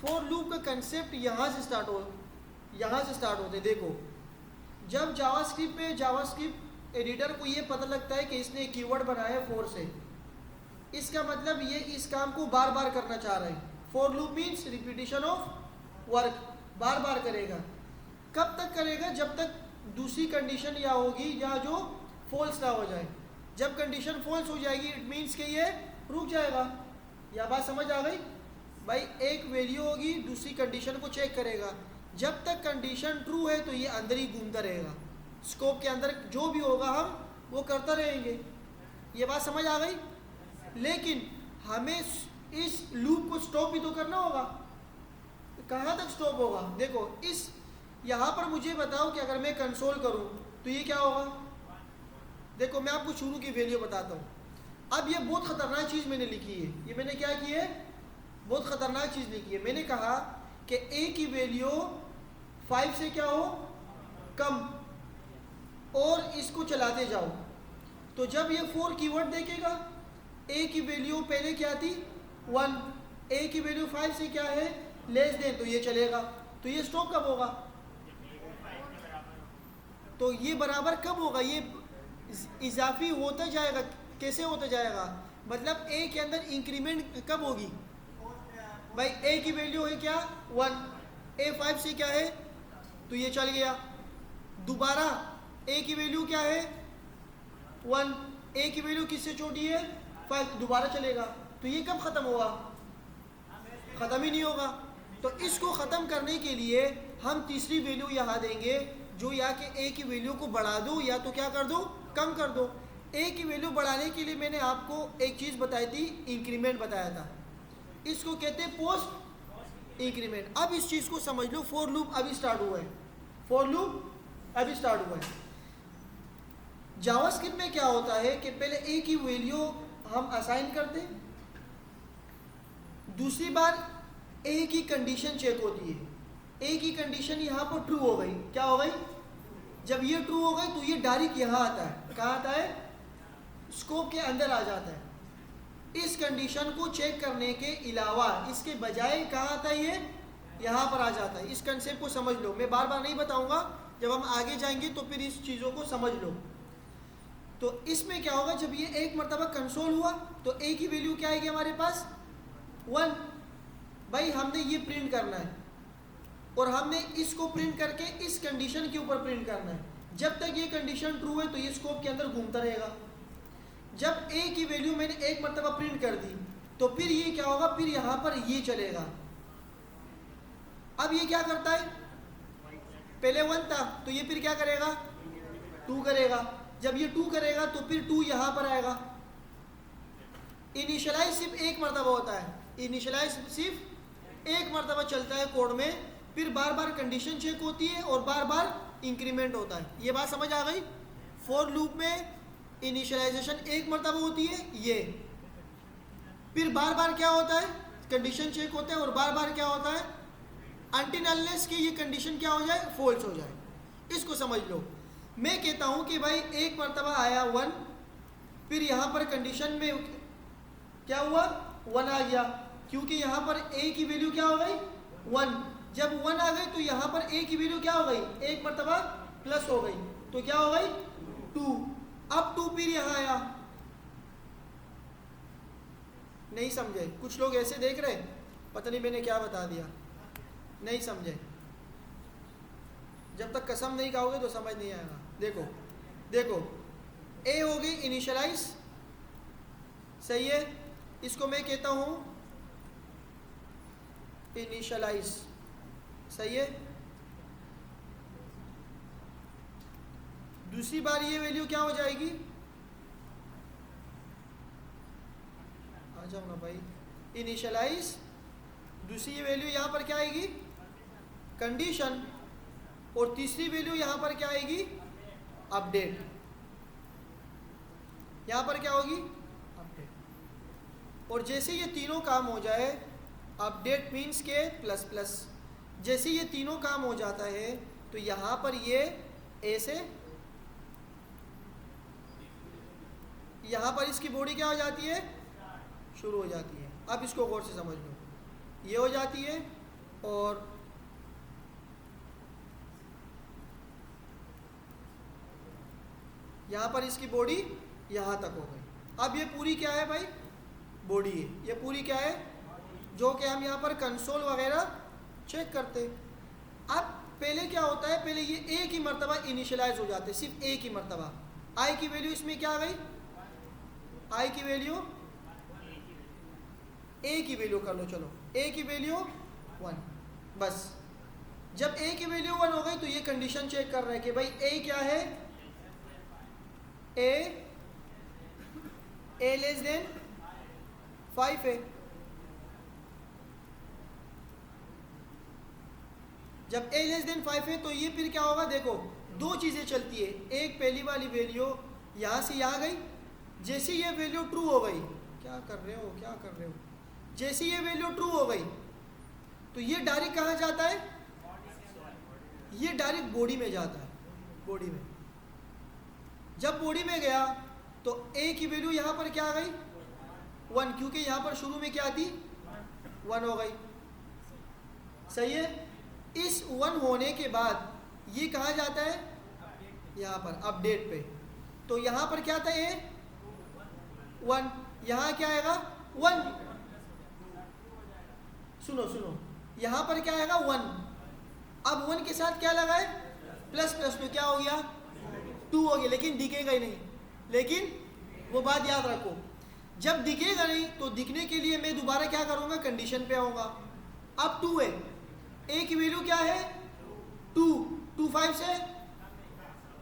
फॉर लूप का कंसेप्ट यहाँ से स्टार्ट होते। देखो, जब जावास्क्रिप्ट में जावास्क्रिप्ट एडिटर को ये पता लगता है कि इसने कीवर्ड बनाया है 4 से, इसका मतलब ये इस काम को बार बार करना चाह रहा है। For loop means repetition of work, बार बार करेगा। कब तक करेगा? जब तक दूसरी कंडीशन या होगी या जो फॉल्स ना हो जाए। जब कंडीशन फॉल्स हो जाएगी इट मीन्स कि ये रुक जाएगा। या बात समझ आ गई भाई? एक वैल्यू होगी, दूसरी कंडीशन को चेक करेगा। जब तक कंडीशन ट्रू है तो ये अंदर ही घूमता रहेगा, स्कोप के अंदर जो भी होगा हम वो करता रहेंगे। ये बात समझ आ गई? लेकिन हमें इस लूप को स्टॉप भी तो करना होगा। कहाँ तक स्टॉप होगा? देखो इस यहाँ पर मुझे बताओ कि अगर मैं कंसोल करूँ तो ये क्या होगा? देखो मैं आपको शुरू की वैल्यू बताता हूँ। अब ये बहुत ख़तरनाक चीज़ मैंने लिखी है। ये मैंने क्या की है? बहुत ख़तरनाक चीज़ लिखी है। मैंने कहा कि ए की वैल्यू 5 से क्या हो? कम, और इसको चलाते जाओ। तो जब ये 4 कीवर्ड देखेगा, ए की वैल्यू पहले क्या थी? 1। ए की वैल्यू 5 से क्या है? लेस देन, तो ये चलेगा। तो ये स्टॉप कब होगा? तो ये बराबर कब होगा? ये इजाफी होता जाएगा। कैसे होता जाएगा? मतलब ए के अंदर इंक्रीमेंट कब होगी भाई? ए की वैल्यू है क्या? 1। ए 5 से क्या है? तो ये चल गया। दोबारा ए की वैल्यू क्या है? 1। ए की वैल्यू किससे छोटी है? 5। दोबारा चलेगा। तो ये कब ख़त्म होगा? ख़त्म ही नहीं होगा। तो इसको ख़त्म करने के लिए हम तीसरी वैल्यू यहाँ देंगे, जो या कि ए की वैल्यू को बढ़ा दो या तो क्या कर दो? कम कर दो। ए की वैल्यू बढ़ाने के लिए मैंने आपको एक चीज़ बताई थी, इंक्रीमेंट बताया था। इसको कहते हैं पोस्ट इंक्रीमेंट। अब इस चीज़ को समझ लो। फॉर लूप अभी स्टार्ट हुआ है। फॉर लूप अभी स्टार्ट हुआ है। जावास्क्रिप्ट में क्या होता है कि पहले ए की वैल्यू हम असाइन करते हैं, दूसरी बार ए की कंडीशन चेक होती है। ए की कंडीशन यहाँ पर ट्रू हो गई। क्या हो गई? जब ये ट्रू हो गई तो ये डायरेक्ट यहाँ आता है। कहाँ आता है? स्कोप के अंदर आ जाता है। इस कंडीशन को चेक करने के अलावा इसके बजाय कहाँ आता है? ये यहाँ पर आ जाता है। इस कंसेप्ट को समझ लो। मैं बार बार नहीं बताऊंगा, जब हम आगे जाएंगे तो फिर इस चीज़ों को समझ लो। तो इसमें क्या होगा? जब ये एक मरतबा कंसोल हुआ तो ए की वैल्यू क्या आएगी हमारे पास? 1। भाई हमने ये प्रिंट करना है और हमने इसको प्रिंट करके इस कंडीशन के ऊपर प्रिंट करना है। जब तक ये कंडीशन ट्रू है तो ये स्कोप के अंदर घूमता रहेगा। जब ए की वैल्यू मैंने एक मरतबा प्रिंट कर दी तो फिर ये क्या होगा? फिर यहाँ पर ये चलेगा। अब ये क्या करता है? पहले 1 था तो ये फिर क्या करेगा? 2 करेगा। जब ये 2 करेगा तो फिर 2 यहाँ पर आएगा। इनिशियलाइज सिर्फ एक मरतबा होता है। इनिशियलाइज सिर्फ एक मरतबा चलता है कोड में, फिर बार बार कंडीशन चेक होती है और बार बार इंक्रीमेंट होता है। ये बात समझ आ गई? फॉर लूप में इनिशियलाइजेशन एक मरतबा होती है, ये फिर बार बार क्या होता है? कंडीशन चेक होता है और बार बार क्या होता है? अनटिल अनलेस कि ये कंडीशन क्या हो जाए? फॉल्स हो जाए। इसको समझ लो। मैं कहता हूँ कि भाई एक मरतबा आया 1, फिर यहाँ पर कंडीशन में क्या हुआ? 1 आ गया, क्योंकि यहाँ पर ए की वैल्यू क्या हो गई? 1। जब 1 आ गई तो यहाँ पर ए की वैल्यू क्या हो गई? एक मरतबा प्लस हो गई, तो क्या हो गई? 2। अब 2 फिर यहाँ आया। नहीं समझे? कुछ लोग ऐसे देख रहे, पता नहीं मैंने क्या बता दिया। नहीं समझे? जब तक कसम नहीं खाओगे तो समझ नहीं आएगा। देखो देखो, ए हो गई इनिशियलाइज, सही है? इसको मैं कहता हूँ इनिशियलाइज, सही है? दूसरी बार ये वैल्यू क्या हो जाएगी? आ जाओ ना भाई। इनिशियलाइज, दूसरी ये वैल्यू यहाँ पर क्या आएगी? कंडीशन। और तीसरी वैल्यू यहाँ पर क्या आएगी? अपडेट। यहाँ पर क्या होगी? अपडेट। और जैसे ये तीनों काम हो जाए, अपडेट मीन्स के प्लस प्लस, जैसे ये तीनों काम हो जाता है तो यहाँ पर ये ए से, यहाँ पर इसकी बॉडी क्या हो जाती है? शुरू हो जाती है। अब इसको गौर से समझ लो। ये हो जाती है और यहाँ पर इसकी बॉडी यहाँ तक हो गई। अब ये पूरी क्या है भाई? बॉडी है। ये पूरी क्या है? जो कि हम यहाँ पर कंसोल वगैरह चेक करते हैं। अब पहले क्या होता है? पहले ये एक ही मरतबा इनिशियलाइज हो जाते हैं, सिर्फ एक ही मरतबा। आई की वैल्यू इसमें क्या आ गई? आई की वैल्यू, ए की वैल्यू कर लो, चलो ए की वैल्यू 1, बस। जब ए की वैल्यू 1 हो गई तो ये कंडीशन चेक कर रहे हैं कि भाई ए क्या है? ए लेस देन 5 है। जब a लेस देन 5 है तो ये फिर क्या होगा, देखो दो चीज़ें चलती है। एक पहली वाली वैल्यू यहाँ से यहाँ गई, जैसे ये वैल्यू ट्रू हो गई, क्या कर रहे हो, जैसे ये वैल्यू ट्रू हो गई तो ये डायरेक्ट कहाँ जाता है, ये डायरेक्ट बॉडी में जाता है, बॉडी में। जब बॉडी में गया तो a की वैल्यू यहाँ पर क्या आ गई 1, क्योंकि यहाँ पर शुरू में क्या थी 1 हो गई, सही है। इस 1 होने के बाद ये कहाँ जाता है, यहाँ पर अपडेट पे, तो यहाँ पर क्या था a 1, यहाँ क्या आएगा 1, सुनो यहाँ पर क्या आएगा 1, अब 1 के साथ क्या लगाए प्लस प्लस, तो क्या हो गया 2 हो गया, लेकिन दिखेगा ही नहीं। लेकिन वो बात याद रखो, जब दिखेगा नहीं तो दिखने के लिए मैं दोबारा क्या करूँगा, कंडीशन पे आऊँगा। अब 2 है, a की वैल्यू क्या है 2, 5 से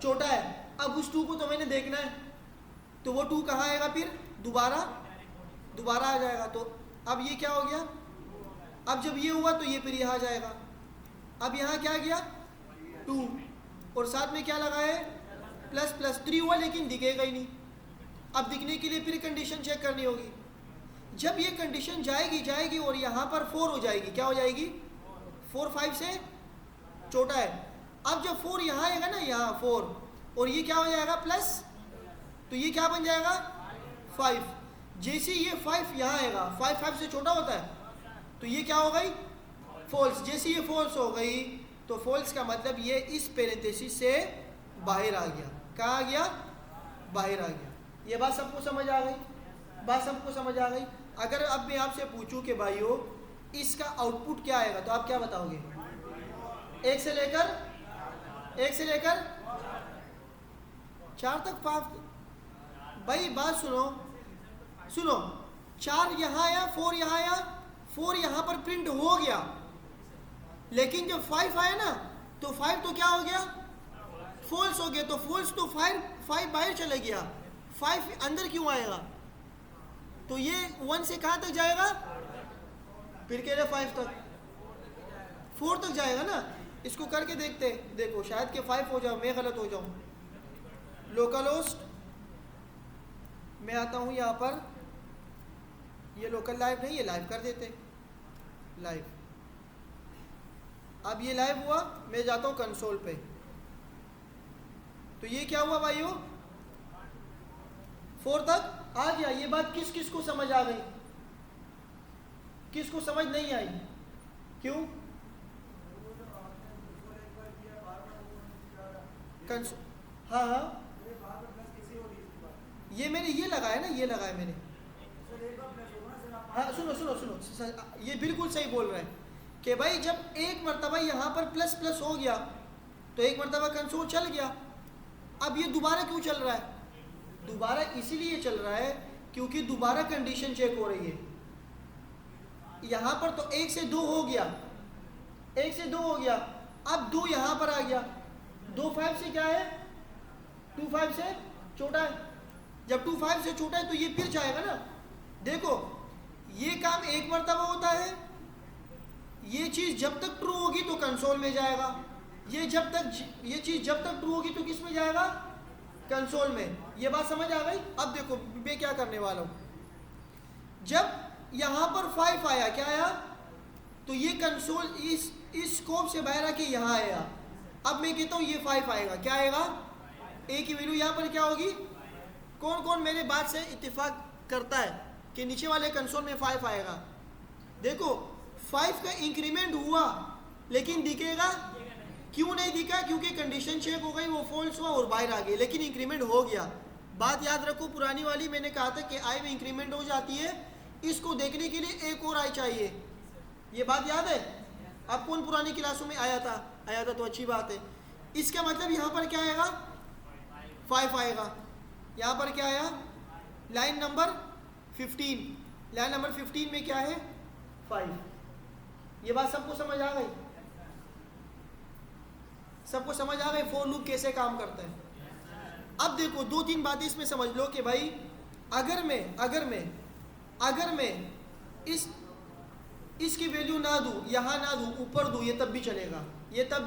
छोटा है, अब उस 2 को तो मैंने देखना है, तो वो 2 कहाँ आएगा, फिर दोबारा आ जाएगा। तो अब ये क्या हो गया, अब जब ये हुआ तो ये फिर यहाँ जाएगा, अब यहाँ क्या गया 2 और साथ में क्या लगाए प्लस प्लस, 3 हुआ लेकिन दिखेगा ही नहीं। अब दिखने के लिए फिर कंडीशन चेक करनी होगी। जब ये कंडीशन जाएगी और यहाँ पर 4 हो जाएगी, क्या हो जाएगी 4 5 से छोटा है। अब जब 4 यहाँ आएगा ना, यहाँ 4 और ये क्या हो जाएगा प्लस, तो ये क्या बन जाएगा 5। जैसे ये 5 यहाँ आएगा, 5 5 से छोटा होता है, तो ये क्या हो गई फॉल्स। जैसे ये फॉल्स हो गई तो फॉल्स का मतलब ये इस पेरेंथेसिस से बाहर आ गया। कहाँ आ गया, बाहर आ गया। ये बात सबको समझ आ गई, अगर अब मैं आपसे पूछूं कि भाइयों इसका आउटपुट क्या आएगा, तो आप क्या बताओगे, 1 से लेकर 4 तक 5। भाई बात सुनो 4 यहाँ आया, 4 यहाँ आया, 4 यहाँ पर प्रिंट हो गया, लेकिन जब 5 आया ना तो 5 तो क्या हो गया फॉल्स हो गया। तो फॉल्स तो 5 बाहर चला गया, 5 अंदर क्यों आएगा, तो ये 1 से कहाँ तक जाएगा, फिर कह रहे 5 तक, 4 तक जाएगा ना। इसको करके देखते, देखो शायद कि 5 हो जाओ, मैं गलत हो जाऊं। लोकल होस्ट मैं आता हूं यहाँ पर, ये लोकल लाइव नहीं, ये लाइव कर देते लाइव। अब ये लाइव हुआ, मैं जाता हूं कंसोल पे, तो ये क्या हुआ भाइयों 4 तक आ गया। ये बात किस किस को समझ आ गई, किस को समझ नहीं आई, क्यों, हाँ ये मैंने ये लगाया ना, ये लगाया मैंने, हाँ सुनो ये बिल्कुल सही बोल रहे हैं कि भाई जब एक मरतबा यहाँ पर प्लस प्लस हो गया तो एक मरतबा कंसोल चल गया। अब ये दोबारा क्यों चल रहा है, दोबारा इसीलिए चल रहा है क्योंकि दोबारा कंडीशन चेक हो रही है। यहाँ पर तो 1 से 2 हो गया, 1 से 2 हो गया, अब 2 यहाँ पर आ गया, 2 5 से क्या है 2 5 से छोटा है। जब 2 5 से छोटा है तो ये फिर जाएगा ना। देखो ये काम एक मरतबा होता है, ये चीज़ जब तक ट्रू होगी तो कंसोल में जाएगा, ये चीज़ जब तक ट्रू होगी तो किस में जाएगा, कंसोल में। ये बात समझ आ गई। अब देखो मैं क्या करने वाला हूँ, जब यहाँ पर 5 आया, क्या आया, तो ये कंसोल इस स्कोप से बाहर आके यहाँ आया। अब मैं कहता हूँ ये 5 आएगा, क्या आएगा, ए की वैल्यू यहाँ पर क्या होगी। कौन कौन मेरे बात से इत्तेफाक करता है कि नीचे वाले कंसोल में 5 आएगा। देखो 5 का इंक्रीमेंट हुआ लेकिन दिखेगा, क्यों नहीं दिखा, क्योंकि कंडीशन चेक हो गई, वो फॉल्स हुआ और बाहर आ गई, लेकिन इंक्रीमेंट हो गया। बात याद रखो, पुरानी वाली मैंने कहा था कि आई में इंक्रीमेंट हो जाती है, इसको देखने के लिए एक और आई चाहिए। ये बात याद है, अब कौन पुरानी क्लासों में आया था तो अच्छी बात है। इसका मतलब यहाँ पर क्या आएगा 5 आएगा। यहाँ पर क्या आया, लाइन नंबर 15, लाइन नंबर 15 में क्या है 5। ये बात सबको समझ आ गई, सबको समझ आ गई फॉर लूप कैसे काम करता है। अब देखो 2-3 बातें इसमें समझ लो कि भाई अगर मैं इसकी वैल्यू ना दूं, यहाँ ना दूं, ऊपर दूं, ये तब भी चलेगा। ये तब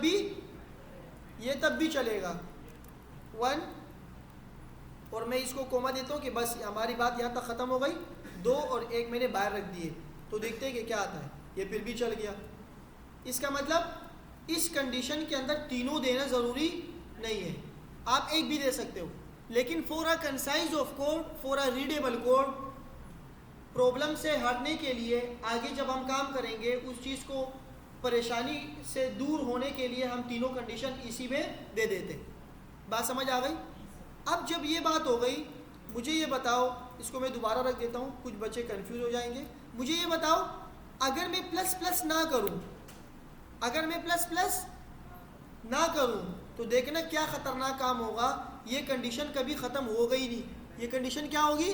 भी चलेगा 1, और मैं इसको कोमा देता हूँ कि बस हमारी बात यहाँ तक ख़त्म हो गई, 2 और 1 मैंने बाहर रख दिए, तो देखते हैं कि क्या आता है। ये फिर भी चल गया। इसका मतलब इस कंडीशन के अंदर तीनों देना ज़रूरी नहीं है, आप एक भी दे सकते हो, लेकिन for a concise of code, for a readable code, problem से हटने के लिए आगे जब हम काम करेंगे उस चीज़ को परेशानी से दूर होने के लिए हम तीनों कंडीशन इसी में दे देते। बात समझ आ गई? अब जब ये बात हो गई, मुझे ये बताओ, इसको मैं दोबारा रख देता हूँ, कुछ बच्चे कंफ्यूज हो जाएंगे। मुझे ये बताओ, अगर मैं प्लस प्लस ना करूँ, अगर मैं प्लस प्लस ना करूँ तो देखना क्या ख़तरनाक काम होगा। ये कंडीशन कभी ख़त्म हो गई नहीं, ये कंडीशन क्या होगी,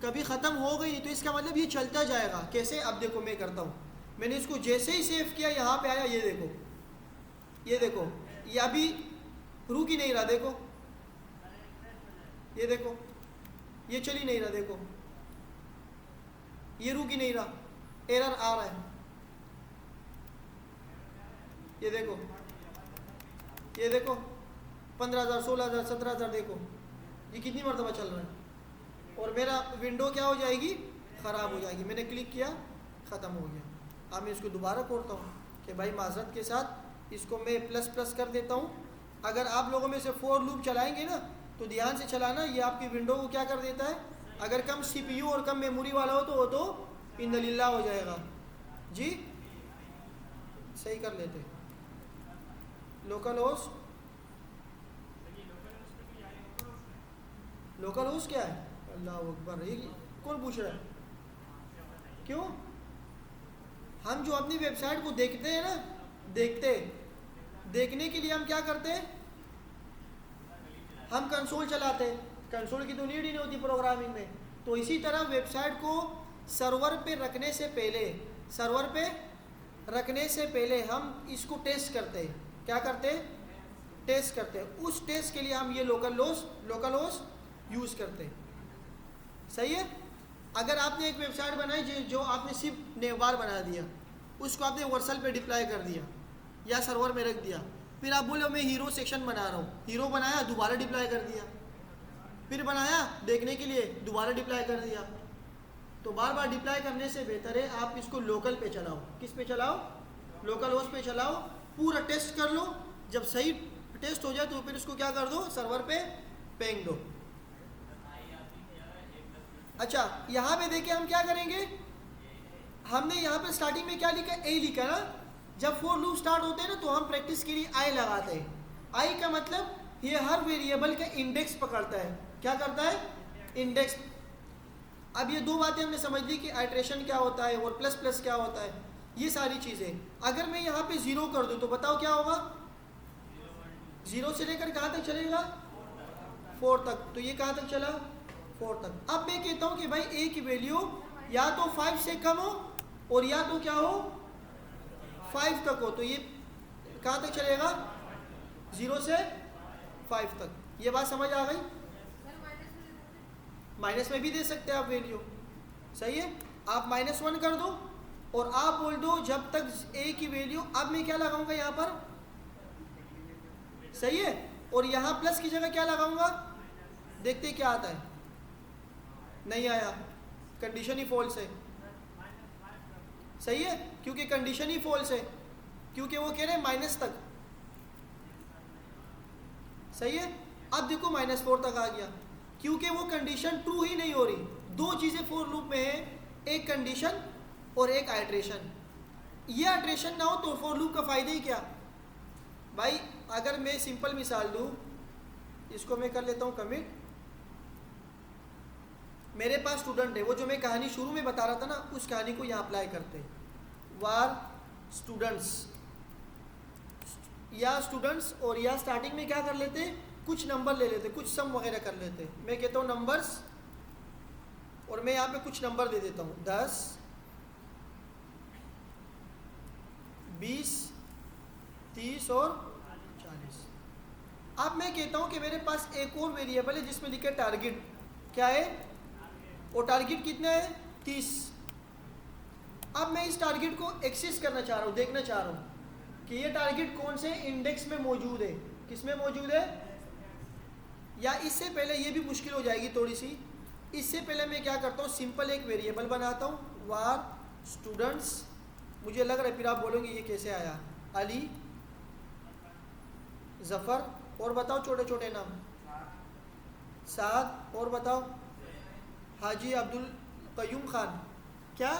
कभी ख़त्म हो गई नहीं। तो इसका मतलब ये चलता जाएगा। कैसे? अब देखो मैं करता हूँ, मैंने इसको जैसे ही सेव किया यहाँ पे आया, ये देखो, ये देखो, ये अभी रुक ही नहीं रहा, देखो, ये देखो, ये चल ही नहीं रहा, देखो, ये रुक ही नहीं रहा, एरर आ रहा है, ये देखो, ये देखो, 15,000, 16,000, 17,000, देखो ये कितनी मरतबा चल रहा है, और मेरा विंडो क्या हो जाएगी, ख़राब हो जाएगी। मैंने क्लिक किया, ख़त्म हो गया। अब मैं इसको दोबारा खोलता हूँ कि भाई माजरत के साथ इसको मैं प्लस प्लस कर देता हूँ। अगर आप लोगों में से फॉर लूप चलाएंगे ना तो ध्यान से चलाना, ये आपकी विंडो को क्या कर देता है, अगर कम CPU और कम मेमोरी वाला हो तो वो तो इन्नलिल्लाह हो जाएगा। जी सही कर लेते। लोकल होस्ट, लोकल होस्ट क्या है? अल्लाह अकबर, ये कौन पूछ रहा है? क्यों? हम जो अपनी वेबसाइट को देखते हैं ना, देखने के लिए हम क्या करते हैं, हम कंसोल चलाते हैं। कंसोल की तो नीड ही नहीं होती प्रोग्रामिंग में। तो इसी तरह वेबसाइट को सर्वर पे रखने से पहले हम इसको टेस्ट करते हैं। क्या करते हैं? टेस्ट करते हैं। उस टेस्ट के लिए हम ये लोकल होस्ट यूज़ करते हैं। सही है? अगर आपने एक वेबसाइट बनाई जो आपने सिर्फ नेवार बना दिया, उसको आपने वर्सल पे डिप्लॉय कर दिया या सर्वर में रख दिया, फिर आप बोले मैं हीरो सेक्शन बना रहा हूँ, हीरो बनाया, दोबारा डिप्लॉय कर दिया, फिर बनाया देखने के लिए, दोबारा डिप्लॉय कर दिया, तो बार बार डिप्लॉय करने से बेहतर है आप इसको लोकल पे चलाओ। किस पे चलाओ? लोकल होस्ट पे चलाओ, पूरा टेस्ट कर लो। जब सही टेस्ट हो जाए तो फिर इसको क्या कर दो, सर्वर पे फेंक दो। अच्छा, यहाँ पे देखिए हम क्या करेंगे, हमने यहाँ पे स्टार्टिंग में क्या लिखा, ए लिखा ना। जब फॉर लूप स्टार्ट होते हैं ना तो हम प्रैक्टिस के लिए आई लगाते हैं। आई का मतलब ये हर वेरिएबल का इंडेक्स पकड़ता है। क्या करता है? इंडेक्स। अब ये दो बातें हमने समझ ली कि आइट्रेशन क्या होता है और प्लस प्लस क्या होता है, ये सारी चीज़ें। अगर मैं यहाँ पे 0 कर दूँ तो बताओ क्या होगा? 0 से लेकर कहाँ तक चलेगा? 4 तक। तो ये कहाँ तक चला? 4 तक। अब मैं कहता हूँ कि भाई ए की वैल्यू या तो 5 से कम हो और या तो क्या हो, 5 तक हो। तो ये कहाँ तक चलेगा? 0 से 5 तक। ये बात समझ आ गई? माइनस में भी दे सकते हैं आप वैल्यू। सही है? आप -1 कर दो और आप बोल दो जब तक ए की वैल्यू, अब मैं क्या लगाऊंगा यहाँ पर? सही है? और यहाँ प्लस की जगह क्या लगाऊंगा? देखते क्या आता है। नहीं आया, कंडीशन ही फॉल्स है। सही है? क्योंकि कंडीशन ही फॉल्स है, क्योंकि वो कह रहे हैं माइनस तक। सही है? अब देखो -4 तक आ गया, क्योंकि वो कंडीशन ट्रू ही नहीं हो रही। दो चीज़ें फॉर लूप में है, एक कंडीशन और एक आइट्रेशन। ये आइट्रेशन ना हो तो फॉर लूप का फ़ायदा ही क्या भाई? अगर मैं सिंपल मिसाल दूँ, इसको मैं कर लेता हूँ कमिट। मेरे पास स्टूडेंट है, वो जो मैं कहानी शुरू में बता रहा था ना, उस कहानी को यहाँ अप्लाई करते हैं। वार स्टूडेंट्स, या स्टूडेंट्स, और या स्टार्टिंग में क्या कर लेते, कुछ नंबर ले लेते, कुछ सम वगैरह कर लेते। मैं कहता हूँ नंबर्स, और मैं यहाँ पे कुछ नंबर दे देता हूँ, 10, 20, 30 और 40। अब मैं कहता हूँ कि मेरे पास एक और वेरिएबल है जिसमें लिखा है टारगेट। क्या है? और टारगेट कितना है? 30। अब मैं इस टारगेट को एक्सेस करना चाह रहा हूँ, देखना चाह रहा हूँ। कि ये टारगेट कौन से इंडेक्स में मौजूद है, किस में मौजूद है। या इससे पहले ये भी मुश्किल हो जाएगी थोड़ी सी, इससे पहले मैं क्या करता हूँ, सिंपल एक वेरिएबल बनाता हूँ, वार स्टूडेंट्स। मुझे लग रहा है फिर आप बोलोगे ये कैसे आया, अली, जफ़र, और बताओ छोटे छोटे नाम, साद, और बताओ हाजी अब्दुल कयूम खान, क्या,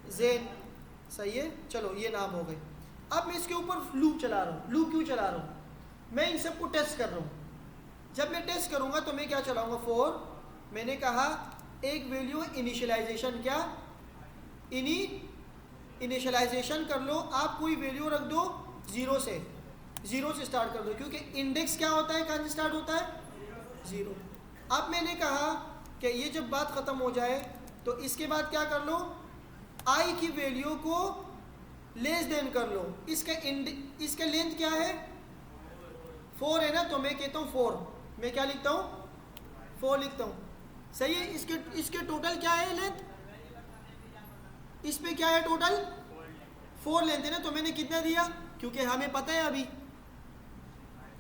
जैन, सही है। चलो ये नाम हो गए। अब मैं इसके ऊपर लूप चला रहा हूँ। लूप क्यों चला रहा हूँ, मैं इन सबको टेस्ट कर रहा हूँ। जब मैं टेस्ट करूँगा तो मैं क्या चलाऊँगा, फॉर, मैंने कहा एक वैल्यू इनिशियलाइजेशन, क्या इनिशियलाइजेशन कर लो, आप कोई वैल्यू रख दो ज़ीरो से स्टार्ट कर दो, क्योंकि इंडेक्स क्या होता है, कहाँ से स्टार्ट होता है, ज़ीरो। अब मैंने कहा कि ये जब बात ख़त्म हो जाए तो इसके बाद क्या कर लो, आई की वैल्यू को लेस देन कर लो। इसका लेंथ क्या है, 4 है ना, तो मैं कहता हूँ 4, मैं क्या लिखता हूँ, 4 लिखता हूँ, सही है। इसके टोटल क्या है लेंथ, इस पे क्या है टोटल 4 लेंथ है ना, तो मैंने कितना दिया, क्योंकि हमें पता है अभी।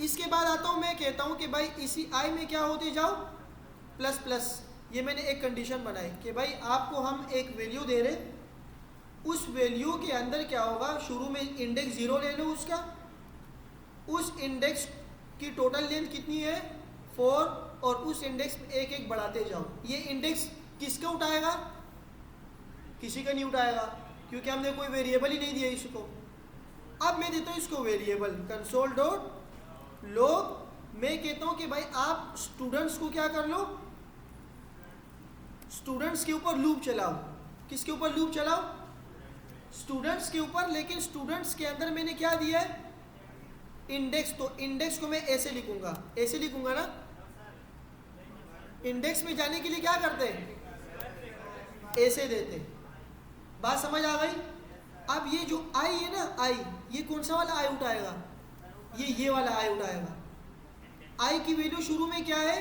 इसके बाद आता हूँ, मैं कहता हूँ कि भाई इसी आई में क्या होते जाओ, प्लस प्लस। ये मैंने एक कंडीशन बनाई कि भाई आपको हम एक वैल्यू दे रहे, उस वैल्यू के अंदर क्या होगा, शुरू में इंडेक्स 0 ले लो उसका, उस इंडेक्स की टोटल लेंथ कितनी है 4, और उस इंडेक्स पे एक एक बढ़ाते जाओ। ये इंडेक्स किसका उठाएगा, किसी का नहीं उठाएगा, क्योंकि हमने कोई वेरिएबल ही नहीं दिया इसको। अब मैं देता हूँ इसको वेरिएबल, कंसोल डॉट लॉग। मैं कहता हूँ कि भाई आप स्टूडेंट्स को क्या कर लो, स्टूडेंट्स के ऊपर लूप चलाओ। किसके ऊपर लूप चलाओ, स्टूडेंट्स के ऊपर। लेकिन स्टूडेंट्स के अंदर मैंने क्या दिया है, इंडेक्स। तो इंडेक्स को मैं ऐसे लिखूंगा ना। इंडेक्स में जाने के लिए क्या करते हैं, ऐसे देते। बात समझ आ गई। अब ये जो आई है ना, आई, ये कौन सा वाला आई उठाएगा, ये वाला आई उठाएगा। आई की वैल्यू शुरू में क्या है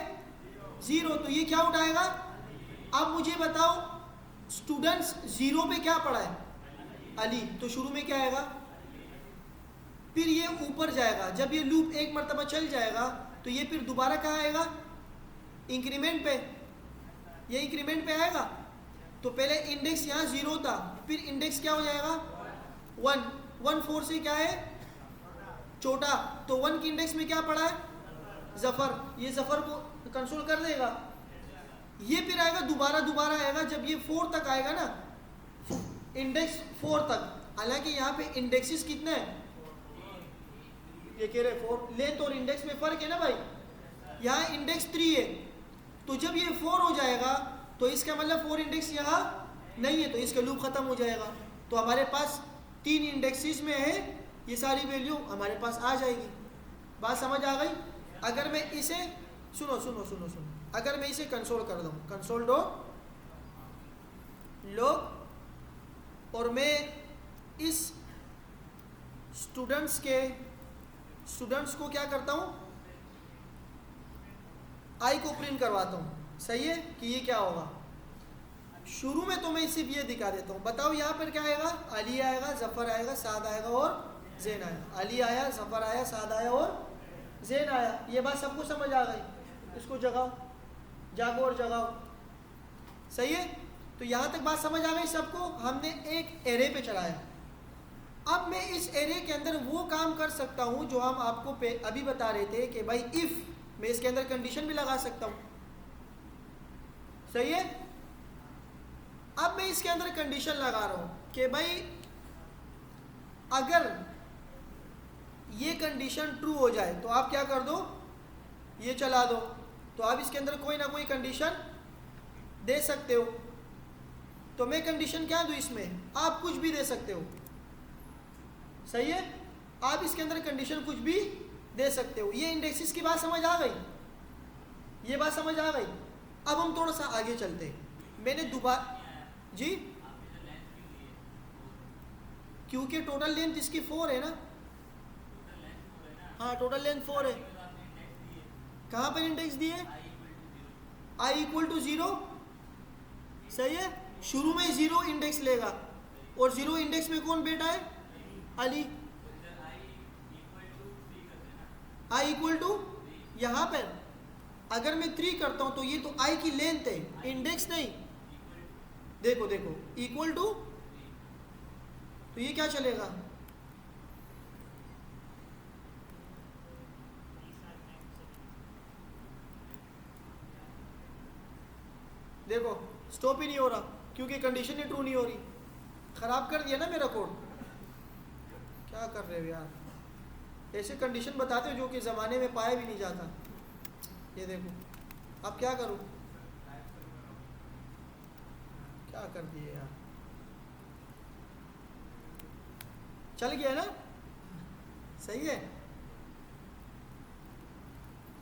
0, तो ये क्या उठाएगा। अब मुझे बताओ स्टूडेंट्स 0 पे क्या पढ़ा है, अली, तो शुरू में क्या आएगा, फिर ये ऊपर जाएगा। जब ये लूप एक मरतबा चल जाएगा तो ये फिर दोबारा कहाँ आएगा, इंक्रीमेंट पे। ये इंक्रीमेंट पे आएगा। तो पहले इंडेक्स यहाँ 0 था, फिर इंडेक्स क्या हो जाएगा 1, 1 4 से क्या है छोटा, तो 1 की इंडेक्स में क्या पड़ा है जफ़र। ये जफ़र को कंसोल कर देगा। ये फिर आएगा दोबारा आएगा, जब ये 4 तक आएगा ना, इंडेक्स 4 तक। हालांकि यहाँ पे इंडेक्सेस कितने हैं, ये कह रहे 4। लेंथ और इंडेक्स में फ़र्क है ना भाई, यहाँ इंडेक्स 3 है, तो जब ये 4 हो जाएगा तो इसका मतलब 4 इंडेक्स यहाँ नहीं है, तो इसका लूप ख़त्म हो जाएगा। तो हमारे पास 3 इंडेक्सेस में है, ये सारी वैल्यू हमारे पास आ जाएगी। बात समझ आ गई। अगर मैं इसे सुनो, अगर मैं इसे कंसोल कर दूँ, कंसोल डॉट लॉग, और मैं इस स्टूडेंट्स को क्या करता हूँ, आई को प्रिंट करवाता हूँ। सही है कि ये क्या होगा, शुरू में तो मैं सिर्फ ये दिखा देता हूँ। बताओ यहाँ पर क्या आएगा, अली आएगा, जफ़र आएगा, साद आएगा और जैन आएगा। अली आया, जफ़र आया, साद आया और जैन आया। ये बात सबको समझ आ गई। इसको जगाओ, जागो और जगाओ। सही है। तो यहाँ तक बात समझ आ गई सबको। हमने एक एरे पे चलाया। अब मैं इस एरे के अंदर वो काम कर सकता हूँ जो हम आपको अभी बता रहे थे कि भाई इफ़, मैं इसके अंदर कंडीशन भी लगा सकता हूँ। सही है। अब मैं इसके अंदर कंडीशन लगा रहा हूँ कि भाई अगर ये कंडीशन ट्रू हो जाए तो आप क्या कर दो, ये चला दो। तो आप इसके अंदर कोई ना कोई कंडीशन दे सकते हो। तो मैं कंडीशन क्या दूँ इसमें, आप कुछ भी दे सकते हो। सही है। आप इसके अंदर कंडीशन कुछ भी दे सकते हो। ये इंडेक्सेस की बात समझ आ गई, ये बात समझ आ गई। अब हम थोड़ा सा आगे चलते हैं। मैंने दोबारा जी, क्योंकि टोटल लेंथ इसकी 4 है ना। हाँ, टोटल लेंथ 4 है। कहाँ पर इंडेक्स दिए, आई इक्वल टू 0। सही है। शुरू में 0 इंडेक्स लेगा, और 0 इंडेक्स में कौन बैठा है, अली आई इक्वल टू, यहाँ पर अगर मैं 3 करता हूँ तो ये तो आई की लेंथ है, इंडेक्स नहीं। देखो देखो इक्वल टू, तो ये क्या चलेगा, देखो स्टॉप ही नहीं हो रहा क्योंकि कंडीशन ही ट्रू नहीं हो रही। ख़राब कर दिया ना मेरा कोड। क्या कर रहे हो यार, ऐसे कंडीशन बताते हो जो कि ज़माने में पाया भी नहीं जाता। ये देखो अब क्या करूँ, क्या कर दिए यार, चल गया ना, सही है।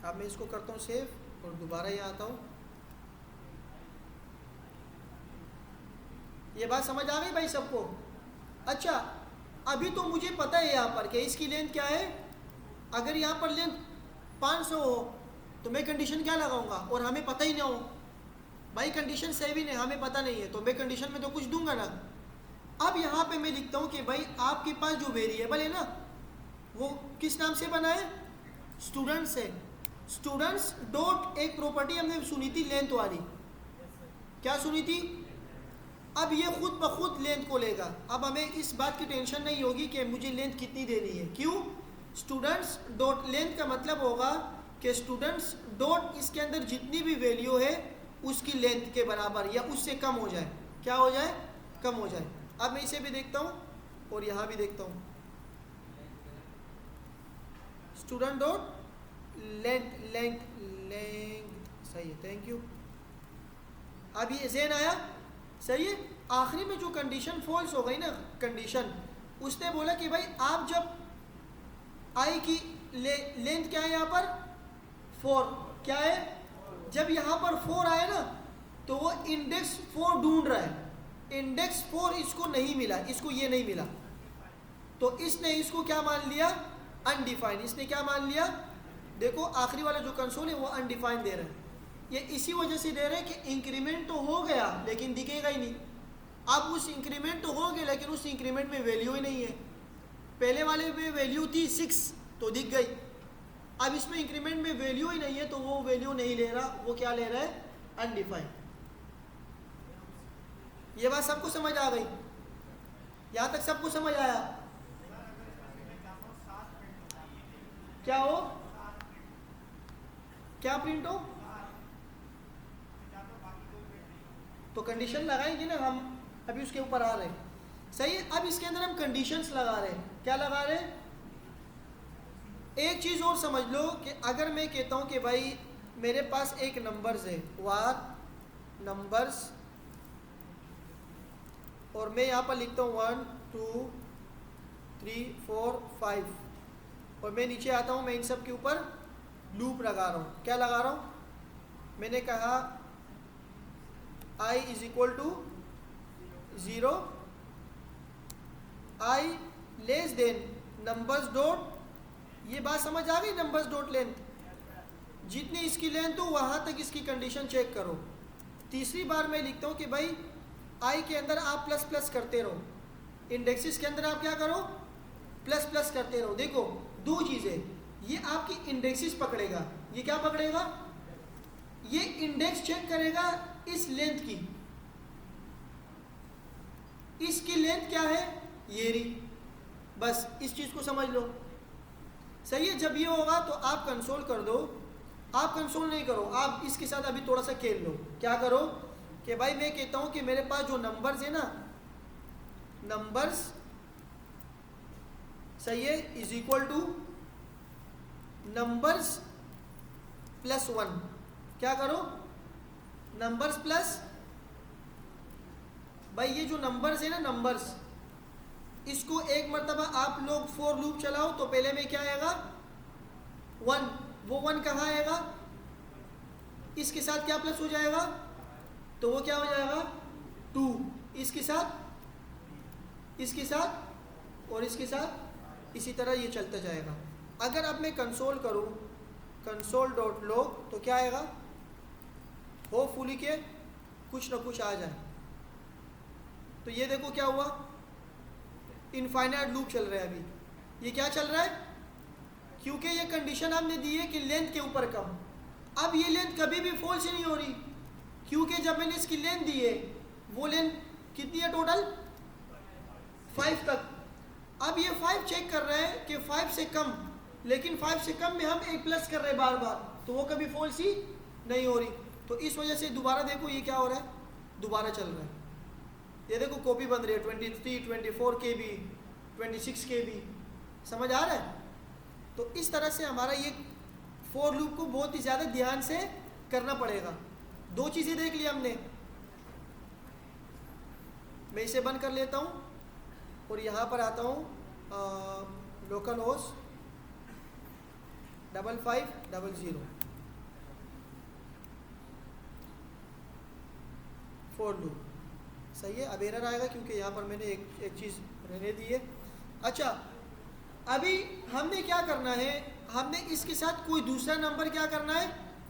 अब मैं इसको करता हूँ सेव और दोबारा ये आता हूँ। ये बात समझ आ गई भाई सबको? अच्छा अभी तो मुझे पता है यहाँ पर कि इसकी लेंथ क्या है। अगर यहाँ पर लेंथ 500 हो तो मैं कंडीशन क्या लगाऊंगा, और हमें पता ही ना हो भाई, कंडीशन सेव नहीं, हमें पता नहीं है तो मैं कंडीशन में तो कुछ दूंगा ना। अब यहाँ पे मैं लिखता हूँ कि भाई आपके पास जो वेरिएबल है ना वो किस नाम से बना है, स्टूडेंट्स है। स्टूडेंट्स डॉट एक प्रॉपर्टी हमने सुनी थी लेंथ वाली, क्या सुनी थी। अब ये खुद ब खुद लेंथ को लेगा। अब हमें इस बात की टेंशन नहीं होगी कि मुझे लेंथ कितनी देनी है, क्यों, स्टूडेंट्स डॉट लेंथ का मतलब होगा कि स्टूडेंट्स डॉट इसके अंदर जितनी भी वैल्यू है उसकी लेंथ के बराबर या उससे कम हो जाए। क्या हो जाए, कम हो जाए। अब मैं इसे भी देखता हूँ और यहाँ भी देखता हूँ, student dot length length length, सही है, थैंक यू। अब ये ज़ेन आया, सही है। आखिरी में जो कंडीशन फॉल्स हो गई ना कंडीशन, उसने बोला कि भाई आप जब आई की लेंथ क्या है यहाँ पर 4, क्या है, जब यहाँ पर 4 आए ना तो वो इंडेक्स 4 ढूंढ रहा है। इंडेक्स 4 इसको नहीं मिला, इसको ये नहीं मिला, तो इसने इसको क्या मान लिया, अनडिफाइंड। इसने क्या मान लिया, देखो आखिरी वाला जो कंसोल है वो अनडिफाइंड दे रहा है। ये इसी वजह से दे रहे हैं कि इंक्रीमेंट तो हो गया लेकिन दिखेगा ही नहीं। अब उस इंक्रीमेंट तो हो गया लेकिन उस इंक्रीमेंट में वैल्यू ही नहीं है। पहले वाले में वैल्यू थी 6 तो दिख गई, अब इसमें इंक्रीमेंट में वैल्यू ही नहीं है तो वो वैल्यू नहीं ले रहा, वो क्या ले रहा है, अनडिफाइंड। ये बात सबको समझ आ गई? यहाँ तक सबको समझ आया? क्या हो, क्या प्रिंट हो, तो कंडीशन लगाएंगे ना हम, अभी उसके ऊपर आ रहे हैं, सही है। अब इसके अंदर हम कंडीशंस लगा रहे हैं, क्या लगा रहे हैं। एक चीज़ और समझ लो कि अगर मैं कहता हूँ कि भाई मेरे पास एक नंबर्स है, वार नंबर्स, और मैं यहाँ पर लिखता हूँ 1 2 3 4 5, और मैं नीचे आता हूँ, मैं इन सब के ऊपर लूप लगा रहा हूँ। क्या लगा रहा हूँ, मैंने कहा i is equal to 0, i less than numbers dot, ये बात समझ आ गई, नंबर्स डॉट लेंथ, जितनी इसकी लेंथ हो वहाँ तक इसकी कंडीशन चेक करो। तीसरी बार मैं लिखता हूँ कि भाई i के अंदर आप प्लस प्लस करते रहो, इंडेक्सेस के अंदर आप क्या करो, प्लस प्लस करते रहो। देखो दो चीज़ें, ये आपकी इंडेक्सेस पकड़ेगा, ये क्या पकड़ेगा, ये इंडेक्स चेक करेगा इस लेंथ की, इसकी लेंथ क्या है, ये रही, बस इस चीज़ को समझ लो, सही है। जब ये होगा तो आप कंसोल कर दो, आप कंसोल नहीं करो, आप इसके साथ अभी थोड़ा सा खेल लो। क्या करो कि भाई मैं कहता हूँ कि मेरे पास जो नंबर्स है ना, नंबर्स, सही है, is equal two numbers plus 1। क्या करो, नंबर्स प्लस, भाई ये जो नंबर्स है ना, नंबर्स, इसको एक मरतबा आप लोग फॉर लूप चलाओ तो पहले में क्या आएगा 1, वो 1 कहाँ आएगा, इसके साथ क्या प्लस हो जाएगा, तो वो क्या हो जाएगा 2, इसके साथ, इसके साथ और इसके साथ, इसी तरह ये चलता जाएगा। अगर अब मैं कंसोल करूँ कंसोल डॉट लॉग तो क्या आएगा, होपफुली के कुछ ना कुछ आ जाए। तो ये देखो क्या हुआ, इनफाइनाइट लूप चल रहा है अभी। ये क्या चल रहा है? क्योंकि ये कंडीशन हमने दी है कि लेंथ के ऊपर कम। अब ये लेंथ कभी भी फॉल्स नहीं हो रही, क्योंकि जब मैंने इसकी लेंथ दी है वो लेंथ कितनी है टोटल? 5 तक। अब ये 5 चेक कर रहे हैं कि 5 से कम, लेकिन 5 से कम में हम एक प्लस कर रहे हैं बार बार, तो वो कभी फॉल्स ही नहीं हो रही। तो इस वजह से दोबारा देखो ये क्या हो रहा है, दोबारा चल रहा है। ये देखो कॉपी बन रही है 23, 24 KB, 26 KB। समझ आ रहा है? तो इस तरह से हमारा ये फॉर लूप को बहुत ही ज़्यादा ध्यान से करना पड़ेगा। 2 चीज़ें देख ली हमने। मैं इसे बंद कर लेता हूँ और यहाँ पर आता हूँ लोकल होस्ट 5500 फॉर लूप। सही है। अब एरर आएगा क्योंकि यहाँ पर मैंने एक चीज़ रहने दी है। अच्छा, अभी हमने क्या करना है, हमने इसके साथ कोई दूसरा नंबर क्या करना है,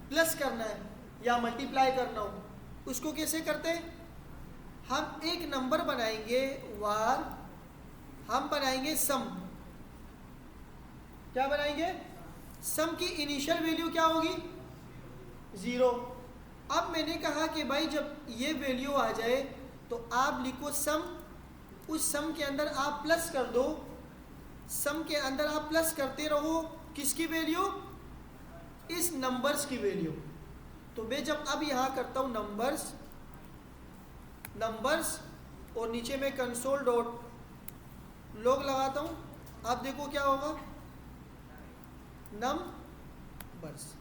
प्लस करना है या मल्टीप्लाई करना हो। उसको कैसे करते हैं? हम एक नंबर बनाएंगे वार, हम बनाएंगे सम। क्या बनाएंगे? सम की इनिशियल वैल्यू क्या होगी? 0। अब मैंने कहा कि भाई जब ये वैल्यू आ जाए तो आप लिखो सम, उस सम के अंदर आप प्लस कर दो, सम के अंदर आप प्लस करते रहो। किसकी वैल्यू? इस नंबर्स की वैल्यू। तो मैं जब अब यहाँ करता हूँ नंबर्स, नंबर्स और नीचे में कंसोल डॉट लॉग लगाता हूँ, अब देखो क्या होगा, नंबर्स।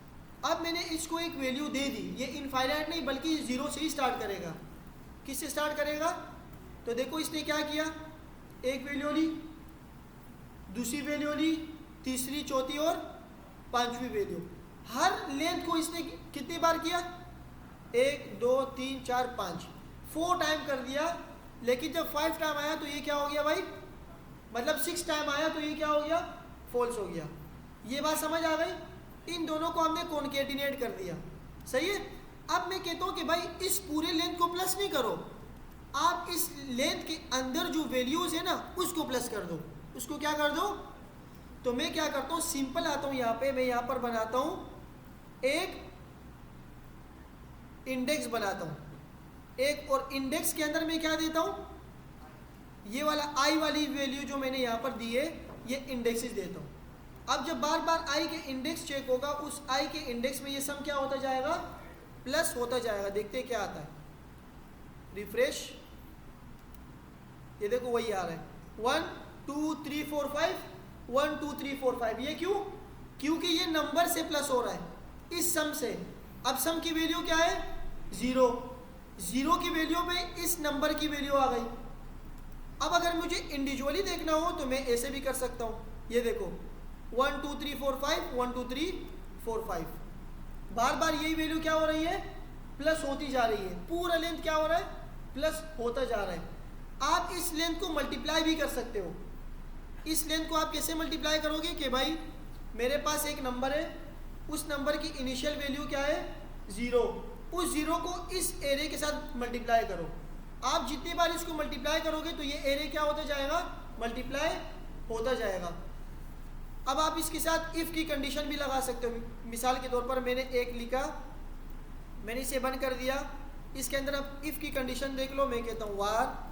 अब मैंने इसको एक वैल्यू दे दी। ये इनफाइनाइट नहीं बल्कि 0 से ही स्टार्ट करेगा। किससे स्टार्ट करेगा? तो देखो इसने क्या किया, एक वैल्यू ली, दूसरी वैल्यू ली, तीसरी, चौथी और पांचवी वैल्यू। हर लेंथ को इसने कितनी बार किया? 1 2 3 4 5, 4 टाइम कर दिया। लेकिन जब 5 टाइम आया तो ये क्या हो गया भाई, मतलब 6 टाइम आया तो ये क्या हो गया, फॉल्स हो गया। ये बात समझ आ गई? इन दोनों को हमने कॉन्केटिनेट कर दिया। सही है। अब मैं कहता हूँ कि भाई इस पूरे लेंथ को प्लस नहीं करो, आप इस लेंथ के अंदर जो वैल्यूज है ना उसको प्लस कर दो। उसको क्या कर दो? तो मैं क्या करता हूँ, सिंपल आता हूँ यहाँ पे, मैं यहाँ पर बनाता हूँ एक इंडेक्स बनाता हूँ एक, और इंडेक्स के अंदर मैं क्या देता हूँ, ये वाला आई वाली वैल्यू जो मैंने यहाँ पर दी है ये इंडेक्सेस देता हूँ। अब जब बार बार आई के इंडेक्स चेक होगा, उस आई के इंडेक्स में ये सम क्या होता जाएगा, प्लस होता जाएगा। देखते हैं क्या आता है, रिफ्रेश। ये देखो वही आ रहा है 1 2 3 4 5, 1 2 3 4 5। ये क्यों? क्योंकि ये नंबर से प्लस हो रहा है इस सम से। अब सम की वैल्यू क्या है? 0। 0 की वैल्यू पे इस नंबर की वैल्यू आ गई। अब अगर मुझे इंडिविजुअली देखना हो तो मैं ऐसे भी कर सकता हूँ। ये देखो 1 2 3 4 5, 1 2 3 4 5, बार बार यही वैल्यू क्या हो रही है, प्लस होती जा रही है। पूरा लेंथ क्या हो रहा है, प्लस होता जा रहा है। आप इस लेंथ को मल्टीप्लाई भी कर सकते हो। इस लेंथ को आप कैसे मल्टीप्लाई करोगे कि भाई मेरे पास एक नंबर है, उस नंबर की इनिशियल वैल्यू क्या है, 0। उस 0 को इस एरे के साथ मल्टीप्लाई करो। आप जितनी बार इसको मल्टीप्लाई करोगे तो ये एरे क्या होता जाएगा, मल्टीप्लाई होता जाएगा। अब आप इसके साथ इफ़ की कंडीशन भी लगा सकते हो। मिसाल के तौर पर मैंने एक लिखा, मैंने इसे बंद कर दिया। इसके अंदर आप इफ़ की कंडीशन देख लो। मैं कहता हूँ वार